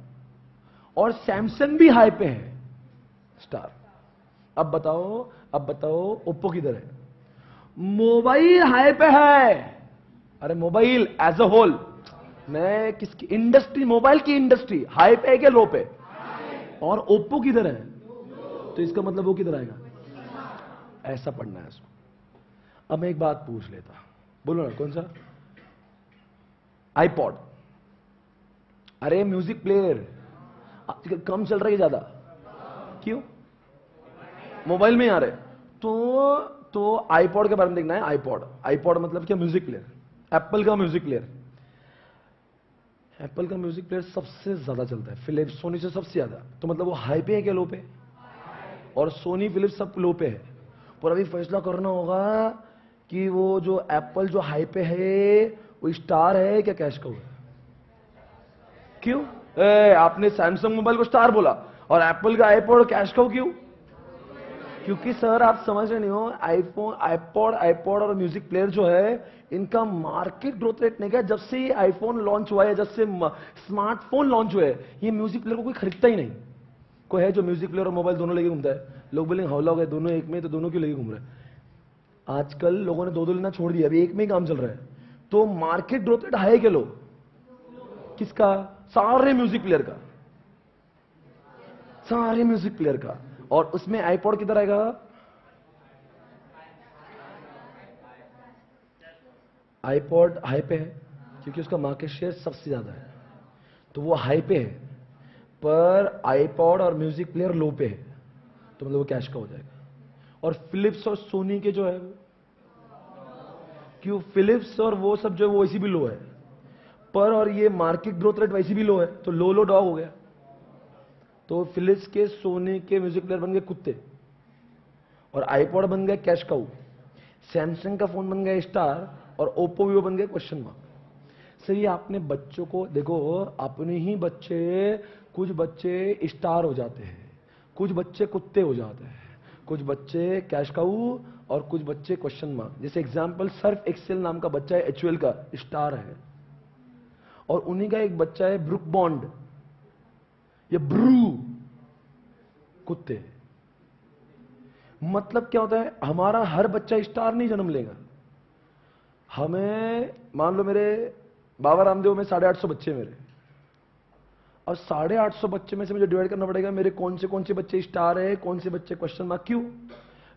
और सैमसंग भी हाई पे है, स्टार। अब बताओ ओप्पो किधर है? मोबाइल हाई पे है, अरे मोबाइल एज अ होल, मैं किसकी इंडस्ट्री, मोबाइल की इंडस्ट्री हाई पे है क्या लो पे? और ओप्पो किधर है? तो इसका मतलब वो किधर आएगा? ऐसा पढ़ना है इसको। अब मैं एक बात पूछ लेता, बोलो ना कौन सा? आईपॉड, अरे म्यूजिक प्लेयर आजकल कम चल रहा है ज्यादा, क्यों? मोबाइल में आ रहे, तो आईपॉड के बारे में देखना है। आईपॉड मतलब क्या? म्यूजिक प्लेयर, एप्पल का म्यूजिक प्लेयर, एप्पल का म्यूजिक प्लेयर सबसे ज्यादा चलता है, फिलिप्स सोनी से सबसे ज्यादा, तो मतलब वो हाई पे है क्या लो पे? और सोनी फिलिप्स सब लो पे है। पर अभी फैसला करना होगा कि वो जो एप्पल जो हाई पे है वो स्टार है क्या कैश काऊ है? क्यों? आपने सैमसंग मोबाइल को स्टार बोला और एप्पल का आईपॉड कैश काऊ क्यों? क्योंकि सर आप समझ रहे नहीं हो, आईपॉड और म्यूजिक प्लेयर जो है इनका मार्केट ग्रोथ रेट नहीं गया जब से ये आईफोन लॉन्च हुआ है, जब से स्मार्टफोन लॉन्च हुए, ये म्यूजिक प्लेयर को कोई खरीदता ही नहीं। कोई है जो म्यूजिक प्लेयर और मोबाइल दोनों लेके घूमता है? लोग बोलेंगे हौला हो गए दोनों एक में, तो दोनों क्यों लेके घूम रहे हैं? आजकल लोगों ने दो लेना छोड़ दिया, अभी एक में ही काम चल रहा है। तो मार्केट ग्रोथ रेट हाई के लो किसका? सारे म्यूजिक प्लेयर का, सारे म्यूजिक प्लेयर का। और उसमें आईपॉड किधर आएगा? आईपॉड हाई पे है क्योंकि उसका मार्केट शेयर सबसे ज्यादा है, तो वो हाई पे है। पर आईपॉड और म्यूजिक प्लेयर लो पे है, तो मतलब वो कैश का हो जाएगा। और फिलिप्स और सोनी के जो है, क्यों? फिलिप्स और वो सब जो है वो वैसी भी लो है, पर और ये मार्केट ग्रोथ रेट वैसी भी लो है, तो लो डॉग हो गया। तो फिलिप्स के सोने के म्यूजिक प्लेयर बन गए कुत्ते, और आईपॉड बन गए कैश काऊ, सैमसंग का फोन बन गया स्टार, और ओप्पो वीवो बन गए क्वेश्चन मार्क। सर ये आपने बच्चों को देखो, अपने ही बच्चे, कुछ बच्चे स्टार हो जाते हैं, कुछ बच्चे कुत्ते हो जाते हैं, कुछ बच्चे कैश काऊ और कुछ बच्चे क्वेश्चन मार्क। जैसे एग्जांपल सर्फ एक्सेल नाम का बच्चा है, एचयूएल का स्टार है, और उन्हीं का एक बच्चा है ब्रुक बॉन्ड, ये ब्रू, कुत्ते। मतलब क्या होता है, हमारा हर बच्चा स्टार नहीं जन्म लेगा। हमें मान लो मेरे बाबा रामदेव में 850 बच्चे मेरे, और 850 बच्चे में से मुझे डिवाइड करना पड़ेगा मेरे कौन से बच्चे स्टार है, कौन से बच्चे क्वेश्चन मार्क। क्यों?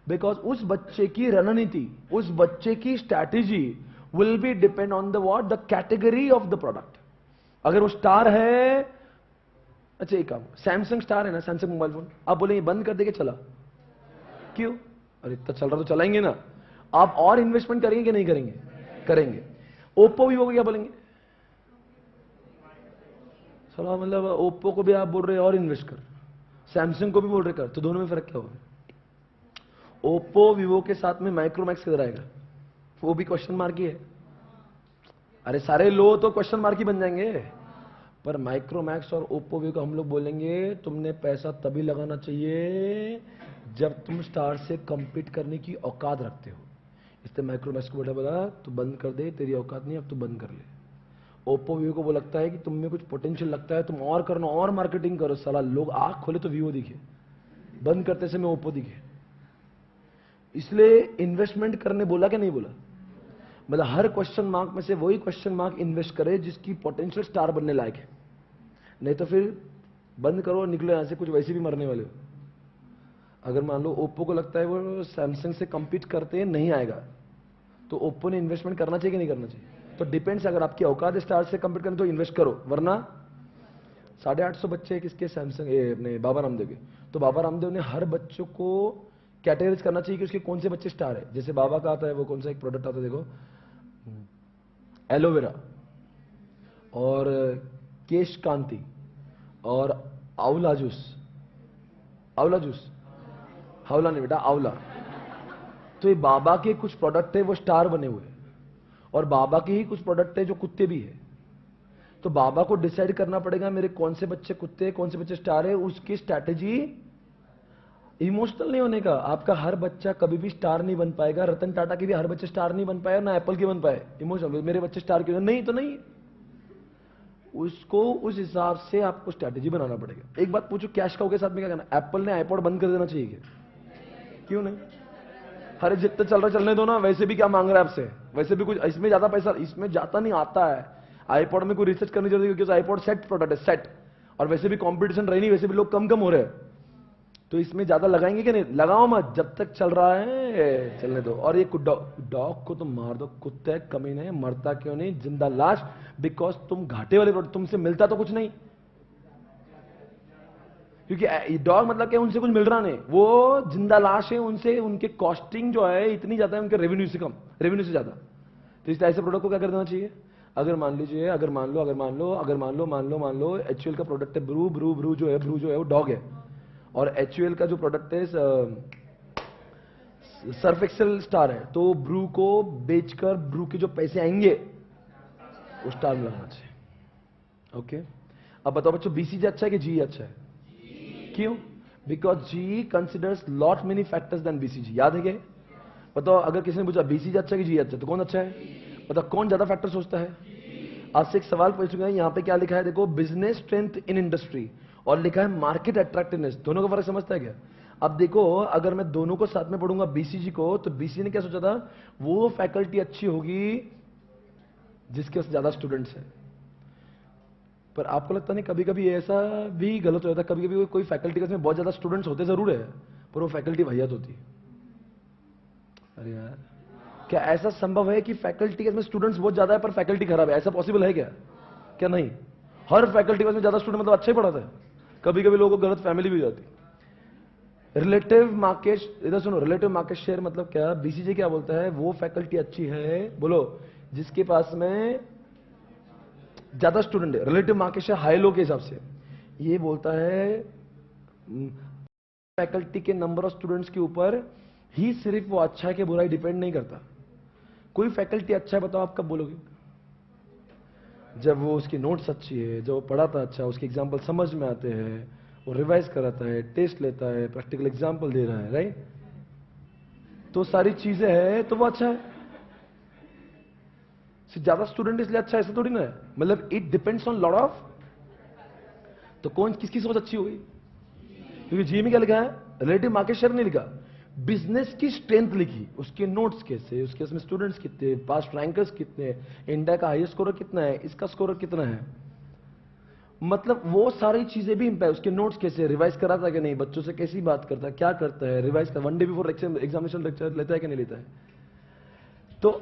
बिकॉज उस बच्चे की रणनीति, उस बच्चे की strategy will be depend on the what, the category of the product. अगर वो स्टार है, अच्छा एक काम, सैमसंग स्टार है ना, सैमसंग मोबाइल फोन, आप बोलेंगे बंद कर देके चला, क्यों? अरे इतना चल रहा तो चलाएंगे ना। आप और इन्वेस्टमेंट करेंगे कि नहीं करेंगे? करेंगे। ओप्पो वीवो को क्या बोलेंगे? चलो मतलब ओप्पो को भी आप बोल रहे हैं और इन्वेस्ट कर, सैमसंग को भी बोल रहे कर, तो दोनों में फर्क क्या होगा? ओप्पो वीवो के साथ में माइक्रोमैक्स किधर आएगा? वो भी क्वेश्चन मार्क ही है। अरे सारे लो तो क्वेश्चन मार्क ही बन जाएंगे, पर माइक्रोमैक्स और ओप्पो वीवो को हम लोग बोलेंगे तुमने पैसा तभी लगाना चाहिए जब तुम स्टार से कंपीट करने की औकात रखते हो। इसलिए माइक्रोमैक्स को बोला तू बंद कर दे, तेरी औकात नहीं, अब तू बंद कर ले। ओप्पो वीवो को वो लगता है कि तुम में कुछ पोटेंशियल लगता है, तुम और करना, और मार्केटिंग करो। साला लोग आंख खोले तो वीवो दिखे, बंद करते समय ओप्पो दिखे। इसलिए इन्वेस्टमेंट करने बोला कि नहीं बोला? मतलब हर क्वेश्चन मार्क में से वही क्वेश्चन मार्क इन्वेस्ट करे जिसकी पोटेंशियल स्टार बनने लायक है, नहीं तो फिर बंद करो और निकलो यहां से, कुछ वैसे भी मरने वाले हो। अगर मान लो ओप्पो को लगता है वो सैमसंग से कंपीट करते नहीं आएगा, तो ओप्पो ने इन्वेस्टमेंट करना चाहिए कि नहीं करना चाहिए? तो डिपेंड्स, अगर आपकी औकात स्टार से कंपीट करने तो इन्वेस्ट करो, वरना 850 बच्चे किसके? सैमसंग, अपने बाबा रामदेव के। तो बाबा रामदेव ने हर बच्चों को कैटेगराइज करना चाहिए कि उसके कौन से बच्चे स्टार है। जैसे बाबा का आता है वो कौन सा एक प्रोडक्ट आता है, देखो एलोवेरा और केश कांति और आंवला जूस, आंवला जूस, हावला नहीं बेटा, आंवला। तो ये बाबा के कुछ प्रोडक्ट है वो स्टार बने हुए, और बाबा के ही कुछ प्रोडक्ट है जो कुत्ते भी है। तो बाबा को डिसाइड करना पड़ेगा मेरे कौन से बच्चे कुत्ते, कौन से बच्चे स्टार है। उसकी स्ट्रैटेजी इमोशनल नहीं होने का। आपका हर बच्चा कभी भी स्टार नहीं बन पाएगा, रतन टाटा के भी हर बच्चे स्टार नहीं बन पाए, ना एप्पल के बन पाए। इमोशनल, मेरे बच्चे स्टार क्यों नहीं, तो नहीं। उसको उस हिसाब से आपको स्ट्रैटेजी बनाना पड़ेगा। एक बात पूछो, कैश काऊ के साथ में क्या करना? एप्पल ने आईपॉड बंद कर देना चाहिए क्या? क्यों नहीं? हर जितना चल रहा चलने दो ना, वैसे भी क्या मांग रहा है आपसे, वैसे भी कुछ इसमें ज्यादा पैसा इसमें जाता नहीं आता है। आईपॉड में कोई रिसर्च करनी जरूरी है, क्योंकि आईपॉड सेट प्रोडक्ट है, सेट, और वैसे भी कंपटीशन रही नहीं, वैसे भी लोग कम हो रहे हैं, तो इसमें ज्यादा लगाएंगे कि नहीं? लगाओ मत, जब तक चल रहा है चलने दो। और ये डॉग को तुम मार दो, कुत्ते कमीने, मरता क्यों नहीं, जिंदा लाश, बिकॉज तुम घाटे वाले प्रोडक्ट, तुमसे मिलता तो कुछ नहीं, क्योंकि डॉग मतलब क्या, उनसे कुछ मिल रहा नहीं, वो जिंदा लाश है। उनसे उनके कॉस्टिंग जो है इतनी ज्यादा है, उनके रेवेन्यू से कम, रेवेन्यू से ज्यादा। तो इस ऐसे प्रोडक्ट को क्या कर देना चाहिए? अगर मान लीजिए, अगर मान लो एचयूएल का प्रोडक्ट है ब्रू जो है वो डॉग है, और एचयूएल का जो प्रोडक्ट है सर्फ एक्सेल स्टार है, तो ब्रू को बेचकर ब्रू के जो पैसे आएंगे वो स्टार में लगाना चाहिए। ओके, अब बताओ बच्चों, बीसीजी अच्छा है कि जी अच्छा है? क्यों? Because G considers lot many factors than BCG. याद है क्या? बताओ, अगर किसी ने पूछा बीसीजी अच्छा है कि जी अच्छा है, तो कौन अच्छा है? बताओ कौन ज्यादा फैक्टर सोचता है? आपसे एक सवाल पूछूंगा, यहां पे क्या लिखा है देखो, बिजनेस स्ट्रेंथ इन इंडस्ट्री, और लिखा है मार्केट अट्रैक्टिवनेस। दोनों का फर्क समझता है क्या? अब देखो, अगर मैं दोनों को साथ में पढ़ूंगा बीसीजी को, तो बीसीजी ने क्या सोचा था, वो फैकल्टी अच्छी होगी जिसके पास ज्यादा स्टूडेंट्स है। पर आपको लगता नहीं कभी कभी ऐसा भी गलत हो जाता है? कभी कभी कोई फैकल्टी में बहुत ज्यादा स्टूडेंट्स होते जरूर है, पर वो फैकल्टी वाहियात होती है। अरे यार, क्या ऐसा संभव है कि फैकल्टी में स्टूडेंट्स बहुत ज्यादा है पर फैकल्टी खराब है? ऐसा पॉसिबल है क्या? क्या नहीं? हर फैकल्टी में ज्यादा स्टूडेंट मतलब अच्छे पढ़ाते हैं। कभी कभी लोगों को गलत फैमिली भी जाती है। रिलेटिव मार्केट, इधर सुनो, रिलेटिव मार्केट शेयर मतलब क्या? बीसीजी क्या बोलता है, वो फैकल्टी अच्छी है, बोलो, जिसके पास में ज्यादा स्टूडेंट है। Relative market share high low के हिसाब से ये बोलता है फैकल्टी के नंबर ऑफ स्टूडेंट्स के ऊपर ही सिर्फ वो अच्छा है कि बुरा है डिपेंड नहीं करता। कोई फैकल्टी अच्छा है बताओ आप कब बोलोगे? जब वो उसकी नोट्स अच्छी है, जब वो पढ़ाता अच्छा है, उसके एग्जाम्पल समझ में आते हैं, वो रिवाइज कराता है, टेस्ट लेता है, प्रैक्टिकल एग्जाम्पल दे रहा है, राइट? तो सारी चीजें हैं तो वो अच्छा है। ज्यादा स्टूडेंट इसलिए अच्छा है ऐसा थोड़ी ना है, मतलब it depends on lot of. तो कौन किसकी सोच अच्छी होगी? क्योंकि जी में क्या लिखा है? रिलेटिव मार्केट शेयर नहीं लिखा, बिजनेस की स्ट्रेंथ लिखी, उसके नोट्स कैसे, उसके उसमें स्टूडेंट्स कितने, पास्ट रैंकर्स कितने, इंडिया का हाईएस्ट स्कोरर कितना है, इसका स्कोरर कितना है, मतलब वो सारी चीजें भी इंपैक्ट। उसके नोट्स कैसे, रिवाइज कराता है कि नहीं, बच्चों से कैसी बात करता है, क्या करता है, रिवाइज कर, 1 डे बिफोर एग्जामिनेशन लेक्चर लेता है कि नहीं लेता है। तो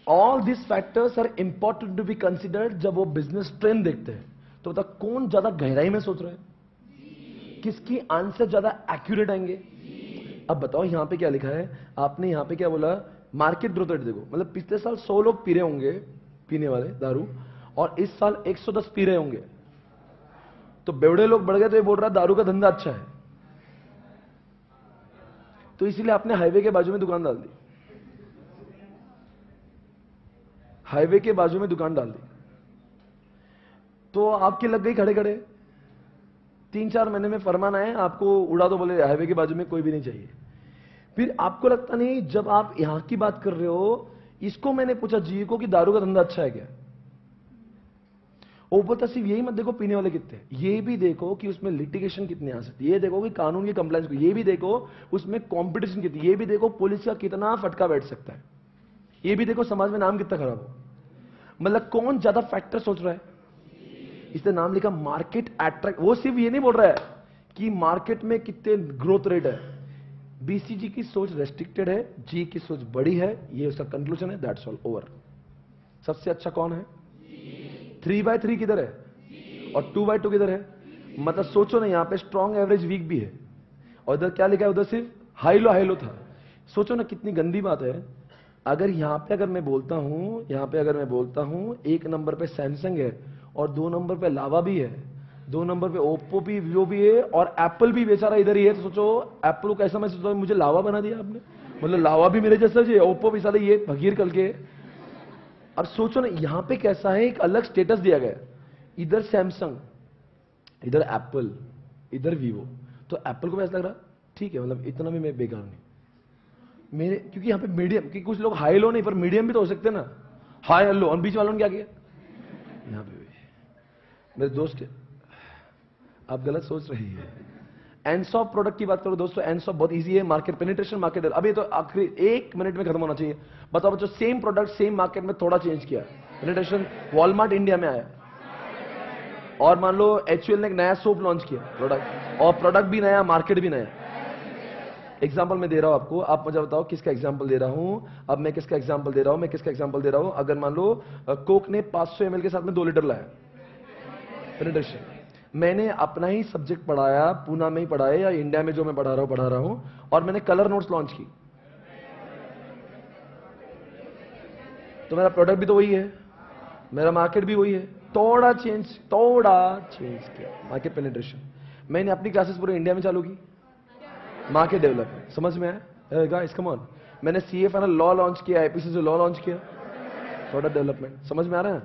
all this factors are important to be considered जब वो बिजनेस ट्रेंड देखते हैं। तो बता कौन ज्यादा गहराई में सोच रहा है, किसकी आंसर ज्यादा एक्यूरेट आएंगे। अब बताओ यहां पे क्या लिखा है आपने, यहां पे क्या बोला? मार्केट ग्रोथ रेट देखो, मतलब पिछले साल 100 लोग पी रहे होंगे पीने वाले दारू, और इस साल 110 पी रहे होंगे, तो बेवड़े लोग बढ़ गए, तो ये बोल रहा है दारू का धंधा अच्छा है। तो इसीलिए आपने हाईवे के बाजू में दुकान डाल दी, हाईवे के बाजू में दुकान डाल दी, तो आपकी लग गई खड़े खड़े। 3-4 महीने में फरमान आए आपको उड़ा दो, बोले हाईवे के बाजू में कोई भी नहीं चाहिए। फिर आपको लगता नहीं, जब आप यहां की बात कर रहे हो, इसको मैंने पूछा जी को कि दारू का धंधा अच्छा है क्या? वो बोलता सिर्फ यही मत देखो पीने वाले कितने, ये भी देखो कि उसमें लिटिगेशन कितने आ सकती है, ये देखो कि कानून की कंप्लायंस को, ये भी देखो उसमें कंपटीशन कितनी, ये भी देखो पुलिस का कितना फटका बैठ सकता है, ये भी देखो समाज में नाम कितना खराब हो। मतलब कौन ज्यादा फैक्टर सोच रहा है? इसने नाम लिखा मार्केट अट्रैक्ट। वो सिर्फ ये नहीं बोल रहा है कि मार्केट में कितने ग्रोथ रेट है, बीसीजी की सोच रेस्ट्रिक्टेड है, जी की सोच बड़ी है, ये उसका कंक्लूजन है, दैट्स ऑल ओवर। सबसे अच्छा कौन है? 3/3 किधर है और 2/2 किधर है? मतलब सोचो ना, यहां पे स्ट्रॉन्ग एवरेज वीक भी है, और इधर क्या लिखा है? उधर सिर्फ हाई लो था। सोचो ना कितनी गंदी बात है। अगर यहां पे अगर मैं बोलता हूं, यहां पे अगर मैं बोलता हूं 1 नंबर पे सैमसंग है और 2 नंबर पे लावा भी है, 2 नंबर पे ओप्पो भी, वीवो भी है, और एप्पल भी बेचारा इधर ही है, तो सोचो एप्पल को कैसा महसूस होता है, मुझे लावा बना दिया आपने, मतलब लावा भी मेरे जैसा जी, ओप्पो भी साले ये भगीर कल के। अब सोचो ना यहां पे कैसा है, एक अलग स्टेटस दिया गया, इधर सैमसंग, इधर एप्पल, इधर वीवो। तो एप्पल को ऐसा लग रहा ठीक है, मतलब इतना भी मैं बेकार नहीं मेरे, क्योंकि यहां पे मीडियम, कि कुछ लोग हाई लो नहीं पर मीडियम भी तो हो सकते ना, हाई लो, और बीच वालों ने क्या किया? यहां पे भी मेरे दोस्त, आप गलत सोच रही है। एनसॉप प्रोडक्ट की बात करो दोस्तों, एनसॉप बहुत इजी है, मार्केट पेनिट्रेशन, मार्केट अब ये तो आखिरी 1 मिनट में खत्म होना चाहिए। बताओ बच्चों, सेम प्रोडक्ट सेम मार्केट में थोड़ा चेंज किया, पेनिट्रेशन वॉलमार्ट इंडिया में आया, और मान लो एचयूएल ने एक नया सोप लॉन्च किया प्रोडक्ट, और प्रोडक्ट भी नया, मार्केट भी नया। एग्जाम्पल मैं दे रहा हूं आपको, आप मुझे बताओ किसका एग्जाम्पल दे रहा हूं। अब मैं किसका एग्जाम्पल दे रहा हूं, मैं किसका एग्जाम्पल दे रहा हूं। अगर मान लो कोक ने 500 ml के साथ में 2 लीटर लाया, पेनिट्रेशन। मैंने अपना ही सब्जेक्ट पढ़ाया, पूना में ही पढ़ाया या इंडिया में जो मैं पढ़ा रहा हूं, और मैंने कलर नोट्स लॉन्च की, तो मेरा प्रोडक्ट भी तो वही है, मेरा मार्केट भी वही है, थोड़ा चेंज किया, मार्केट पेनिट्रेशन। मैंने अपनी क्लासेस पूरे इंडिया में चालू की, मार्केट डेवलपमेंट, समझ में आया गाइस? Come on. मैंने सीए फाइनल लॉ लॉन्च किया, आईपीसी से लॉ लॉन्च किया, प्रोडक्ट डेवलपमेंट, समझ में आ रहा है?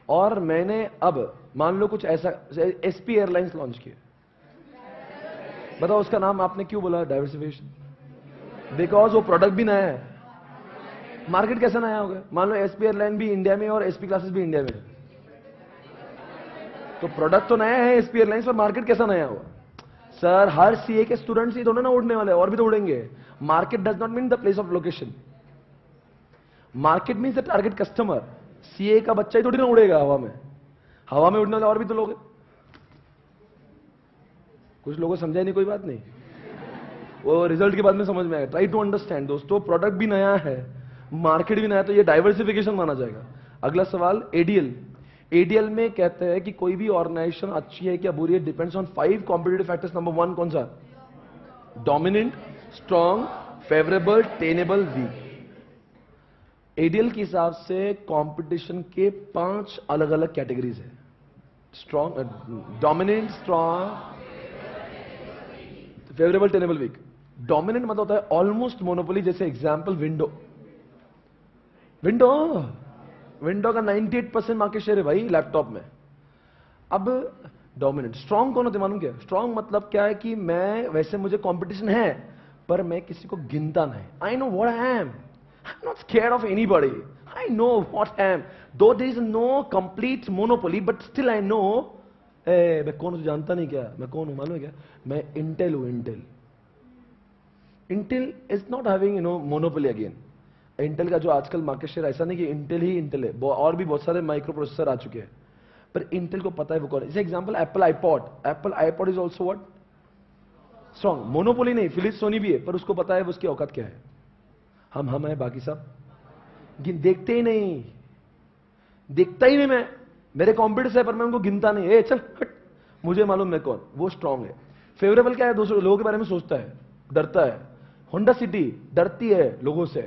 और मैंने अब मान लो कुछ ऐसा एसपी एयरलाइंस लॉन्च किया, बताओ उसका नाम आपने क्यों बोला डाइवर्सिफिकेशन? बिकॉज वो प्रोडक्ट भी नया है, मार्केट कैसा नया होगा? मान लो एसपी एयरलाइन भी इंडिया में और एसपी क्लासेस भी इंडिया में, तो प्रोडक्ट तो नया है एसपी एयरलाइंस, पर मार्केट कैसा नया हुआ? सर हर सीए के स्टूडेंट्स ही थोड़े ना उड़ने वाले, और भी तो उड़ेंगे। Market does not mean the place of location, market means the target customer. CA का बच्चा ही थोड़ी ना उड़ेगा हवा में, हवा में उड़ने वाले और भी तो लोग। कुछ लोगों को समझा नहीं, कोई बात नहीं, वो रिजल्ट के बाद में समझ में आएगा। ट्राई टू अंडरस्टैंड दोस्तों, प्रोडक्ट भी नया है, मार्केट भी नया, तो ये डाइवर्सिफिकेशन माना जाएगा। अगला सवाल, एडीएल। एडीएल में कहते हैं कि कोई भी ऑर्गेनाइजेशन अच्छी है क्या बुरी है, depends on 5 competitive factors. Number 1 कौन सा? Dominant, strong, favourable, tenable, weak. ADL के हिसाब से कंपटीशन के 5 अलग अलग कैटेगरीज है, strong, dominant, strong, favourable tenable weak. Dominant मतलब होता है ऑलमोस्ट मोनोपोली, जैसे एग्जांपल विंडो। विंडो का 98% मार्केट शेयर है भाई लैपटॉप में। अब डोमिनेंट। स्ट्रांग कौन होते मालूम क्या? स्ट्रांग मतलब क्या है कि मैं, वैसे मुझे कंपटीशन है पर मैं किसी को गिनता नहीं। I know what I am, I am not scared of anybody, I know what I am. Though there is no complete monopoly but still I know मैं कौन हूं, जानता नहीं क्या मैं कौन हूं मालूम है क्या? मैं इंटेल हूं। Intel is not having monopoly again. Intel का जो आजकल मार्केट शेयर, ऐसा नहीं कि इंटेल ही इंटेल है, और भी बहुत सारे माइक्रो प्रोसेसर आ चुके हैं, पर इंटेल को पता है वो कौन है। जैसे example Apple iPod is also what? Strong. Monopoly नहीं, फिलिप्स सोनी भी है, पर उसको पता है उसकी औकात क्या है। हम है, बाकी सब देखते ही नहीं, देखता ही नहीं। मैं, मेरे कॉम्पिटिटर्स है पर मैं उनको गिनता नहीं। ए चल हट, मुझे मालूम मैं कौन। वो स्ट्रांग है। फेवरेबल क्या है? दूसरे लोगों के बारे में सोचता है, डरता है। होंडा सिटी डरती है लोगों से।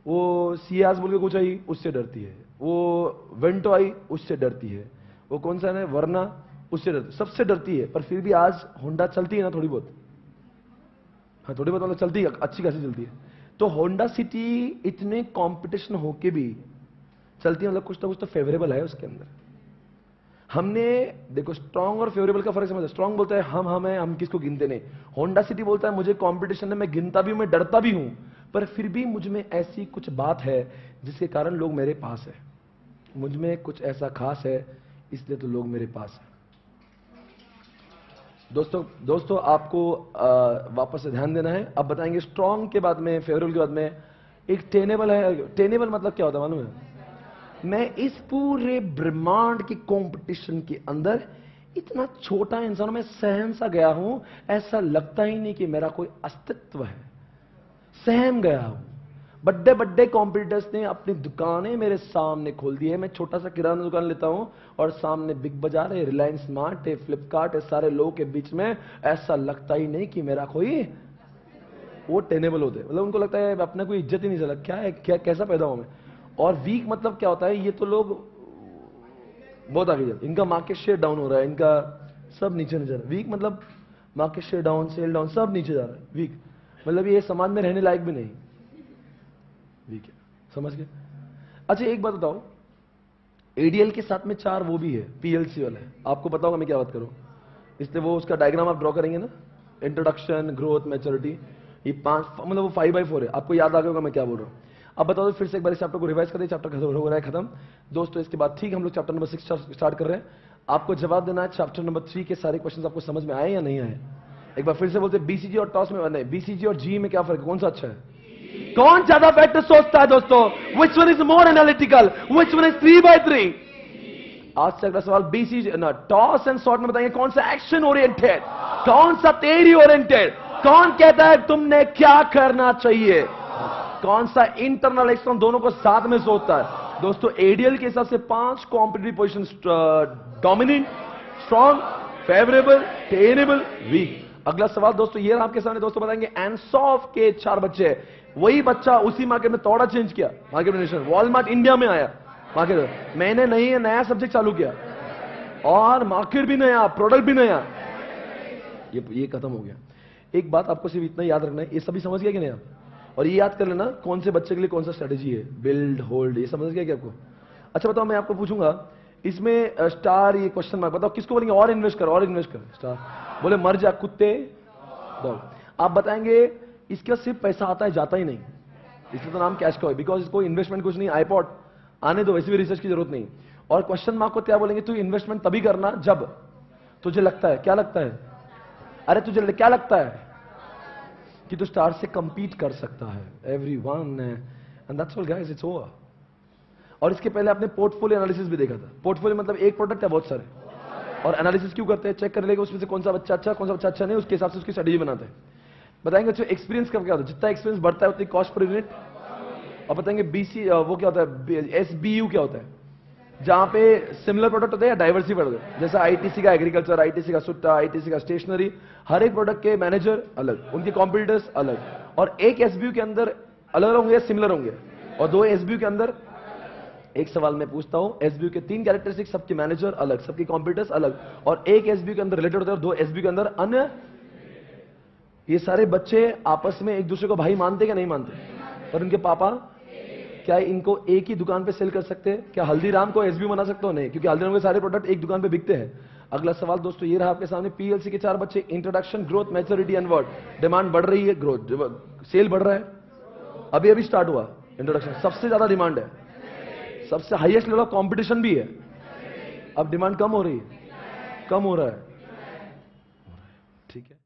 वो सियाज बोल के कुछ आई, उससे डरती है। वो वेंटो आई, उससे डरती है। वो कौन सा है, वरना, उससे डरती, सबसे डरती है। पर फिर भी आज होंडा चलती है ना थोड़ी बहुत, हाँ थोड़ी बहुत मतलब चलती है, अच्छी खासी चलती है। तो होंडा सिटी इतने कंपटीशन होके भी चलती है, मतलब कुछ ना कुछ तो फेवरेबल है उसके अंदर। हमने देखो स्ट्रांग और फेवरेबल का फर्क समझा। स्ट्रांग बोलता है हम है, हम किसको गिनते नहीं। होंडा सिटी बोलता है मुझे कंपटीशन है, मैं गिनता भी हूं, मैं डरता भी हूं, पर फिर भी मुझ में ऐसी कुछ बात है जिसके कारण लोग मेरे पास है। मुझ में कुछ ऐसा खास है, इसलिए तो लोग मेरे पास है। दोस्तों आपको वापस से ध्यान देना है। अब बताएंगे स्ट्रांग के बाद में, फेवरेबल के बाद में एक टेनेबल है। टेनेबल मतलब क्या होता है मालूम है? मैं इस पूरे ब्रह्मांड की कंपटीशन के अंदर इतना छोटा इंसान, मैं सहम सा गया हूं, ऐसा लगता ही नहीं कि मेरा कोई अस्तित्व है। सहम गया हूं। बड़े बड़े कॉम्पिटिटर्स ने अपनी दुकानें मेरे सामने खोल दी है। मैं छोटा सा किराना दुकान लेता हूं और सामने बिग बाजार है, रिलायंस स्मार्ट है, फ्लिपकार्ट है, सारे लोगों के बीच में ऐसा लगता ही नहीं कि मेरा कोई, वो टेनेबल होते, मतलब उनको लगता है अपना कोई इज्जत ही नहीं चला, क्या है, क्या कैसा पैदा हूं मैं। और वीक मतलब क्या होता है? ये तो लोग बहुत आगे जाते, इनका मार्केट शेयर डाउन हो रहा है, इनका सब नीचे जा रहा है। वीक मतलब market share down, sale down, सब नीचे जा रहा है। वीक मतलब ये समाज में रहने लायक भी नहीं, वीक है। समझ गए? अच्छा एक बात बताओ, एडीएल के साथ में 4 वो भी है, पीएलसी वाला है। आपको पता होगा मैं क्या बात करूं, इसलिए वो उसका डायग्राम आप ड्रॉ करेंगे ना, इंट्रोडक्शन, ग्रोथ, मैच्योरिटी, ये 5 मतलब वो 5x4 है। आपको याद आ गया होगा मैं क्या बोल रहा हूं। अब बताओ फिर से एक बार इस चैप्टर को रिवाइज कर दे। चैप्टर खत्म हो रहा है, खत्म दोस्तों। इसके बाद ठीक हम लोग चैप्टर नंबर 6 स्टार्ट कर रहे हैं। आपको जवाब देना है चैप्टर नंबर 3 के सारे क्वेश्चंस आपको समझ में आए या नहीं आए। एक बार फिर से बोलते, बीसीजी और टॉस में, नहीं बीसीजी और जी में क्या फर्क है, कौन सा अच्छा है? कौन ज्यादा बेटर सोचता है दोस्तों? Which one is more analytical, which one is 3x3? आज से अगला सवाल बीसीजी ना टॉस एंड शॉट में बताएंगे कौन सा एक्शन ओरिएंटेड, कौन सा थ्योरी ओरिएंटेड, कौन कहता है तुमने क्या करना चाहिए, कौन सा इंटरनल एक्सटर्नल दोनों को साथ में सोचता है। दोस्तों एडीएल के हिसाब से 5 competitive position, dominant, strong, favourable, tenable, weak. अगला सवाल दोस्तों ये आपके सामने, दोस्तों बताएंगे एनसॉफ के 4 बच्चे, वही बच्चा उसी मार्केट में थोड़ा चेंज किया, मार्केट नेशन वॉलमार्ट इंडिया में आया, मार्केट मैंने नहीं नया सब्जेक्ट चालू किया और मार्केट भी नया, प्रोडक्ट भी नया, ये खत्म हो गया। एक बात आपको सिर्फ इतना याद रखना है, ये सभी समझ गया कि नहीं आप? और ये याद कर लेना कौन से बच्चे के लिए कौन सा स्ट्रेटेजी है, बिल्ड, होल्ड, ये समझ गया क्या आपको? अच्छा बताओ, मैं आपको पूछूंगा इसमें स्टार, ये क्वेश्चन मार्क, बताओ किसको बोलेंगे और इन्वेस्ट कर, और इन्वेस्ट कर, स्टार बोले मर जा कुत्ते दौड़। आप बताएंगे इसके बाद सिर्फ पैसा आता है जाता ही नहीं, इसलिए तो नाम कैश का है, बिकॉज इसको इन्वेस्टमेंट कुछ नहीं, आईपॉड आने दो, वैसे भी रिसर्च की जरूरत नहीं। और क्वेश्चन मार्क को क्या बोलेंगे, तू इन्वेस्टमेंट तभी करना जब तुझे लगता है, क्या लगता है, अरे तुझे क्या लगता है कि तू स्टार से कंपीट कर सकता है, everyone, and that's all guys, it's over. और इसके पहले आपने पोर्टफोलियो एनालिसिस भी देखा था। पोर्टफोलियो मतलब एक प्रोडक्ट है बहुत सारे, और एनालिसिस क्यों करते हैं, चेक कर लेगा उसमें से कौन सा बच्चा अच्छा, कौन सा बच्चा अच्छा नहीं, उसके हिसाब से उसकी स्ट्रेटेजी बनाते हैं। बताएंगे अच्छा एक्सपीरियंस का क्या होता है, जितना एक्सपीरियंस बढ़ता है उतनी कॉस्ट पर यूनिट। और बताएंगे बीसी वो क्या होता है, एसबीयू क्या होता है, जहां पे सिमिलर प्रोडक्ट होते हैं या डाइवर्सिफाइड होते हैं, जैसा आईटीसी का एग्रीकल्चर, आईटीसी का सुट्टा, आईटीसी का स्टेशनरी, हर एक प्रोडक्ट के मैनेजर अलग, उनके कॉम्पिटिटर्स अलग, और एक एसबीयू के अंदर अलग होंगे या सिमिलर होंगे, और 2 एसबीयू के अंदर। एक सवाल मैं पूछता हूं, एसबीयू के 3 कैरेक्टरिस्टिक्स, सबके मैनेजर अलग, सबके कॉम्पिटिटर्स अलग, और एक एसबीयू के अंदर रिलेटेड होते हैं और 2 एसबीयू के अंदर अन्य ये सारे बच्चे आपस में एक दूसरे को भाई मानते क्या नहीं मानते? पर उनके पापा क्या इनको एक ही दुकान पे सेल कर सकते हैं? क्या हल्दीराम को एसबी बना सकते हो? नहीं, क्योंकि हल्दीराम के सारे प्रोडक्ट एक दुकान पे बिकते हैं। अगला सवाल दोस्तों ये रहा आपके सामने, पीएलसी के 4 बच्चे, introduction, growth, maturity and word. Demand बढ़ रही है, ग्रोथ, सेल बढ़ रहा है, अभी अभी स्टार्ट हुआ इंट्रोडक्शन, सबसे ज्यादा डिमांड है, सबसे हाईएस्ट लेवल ऑफ कॉम्पिटिशन भी है। अब डिमांड कम हो रही है, कम हो रहा है, ठीक है।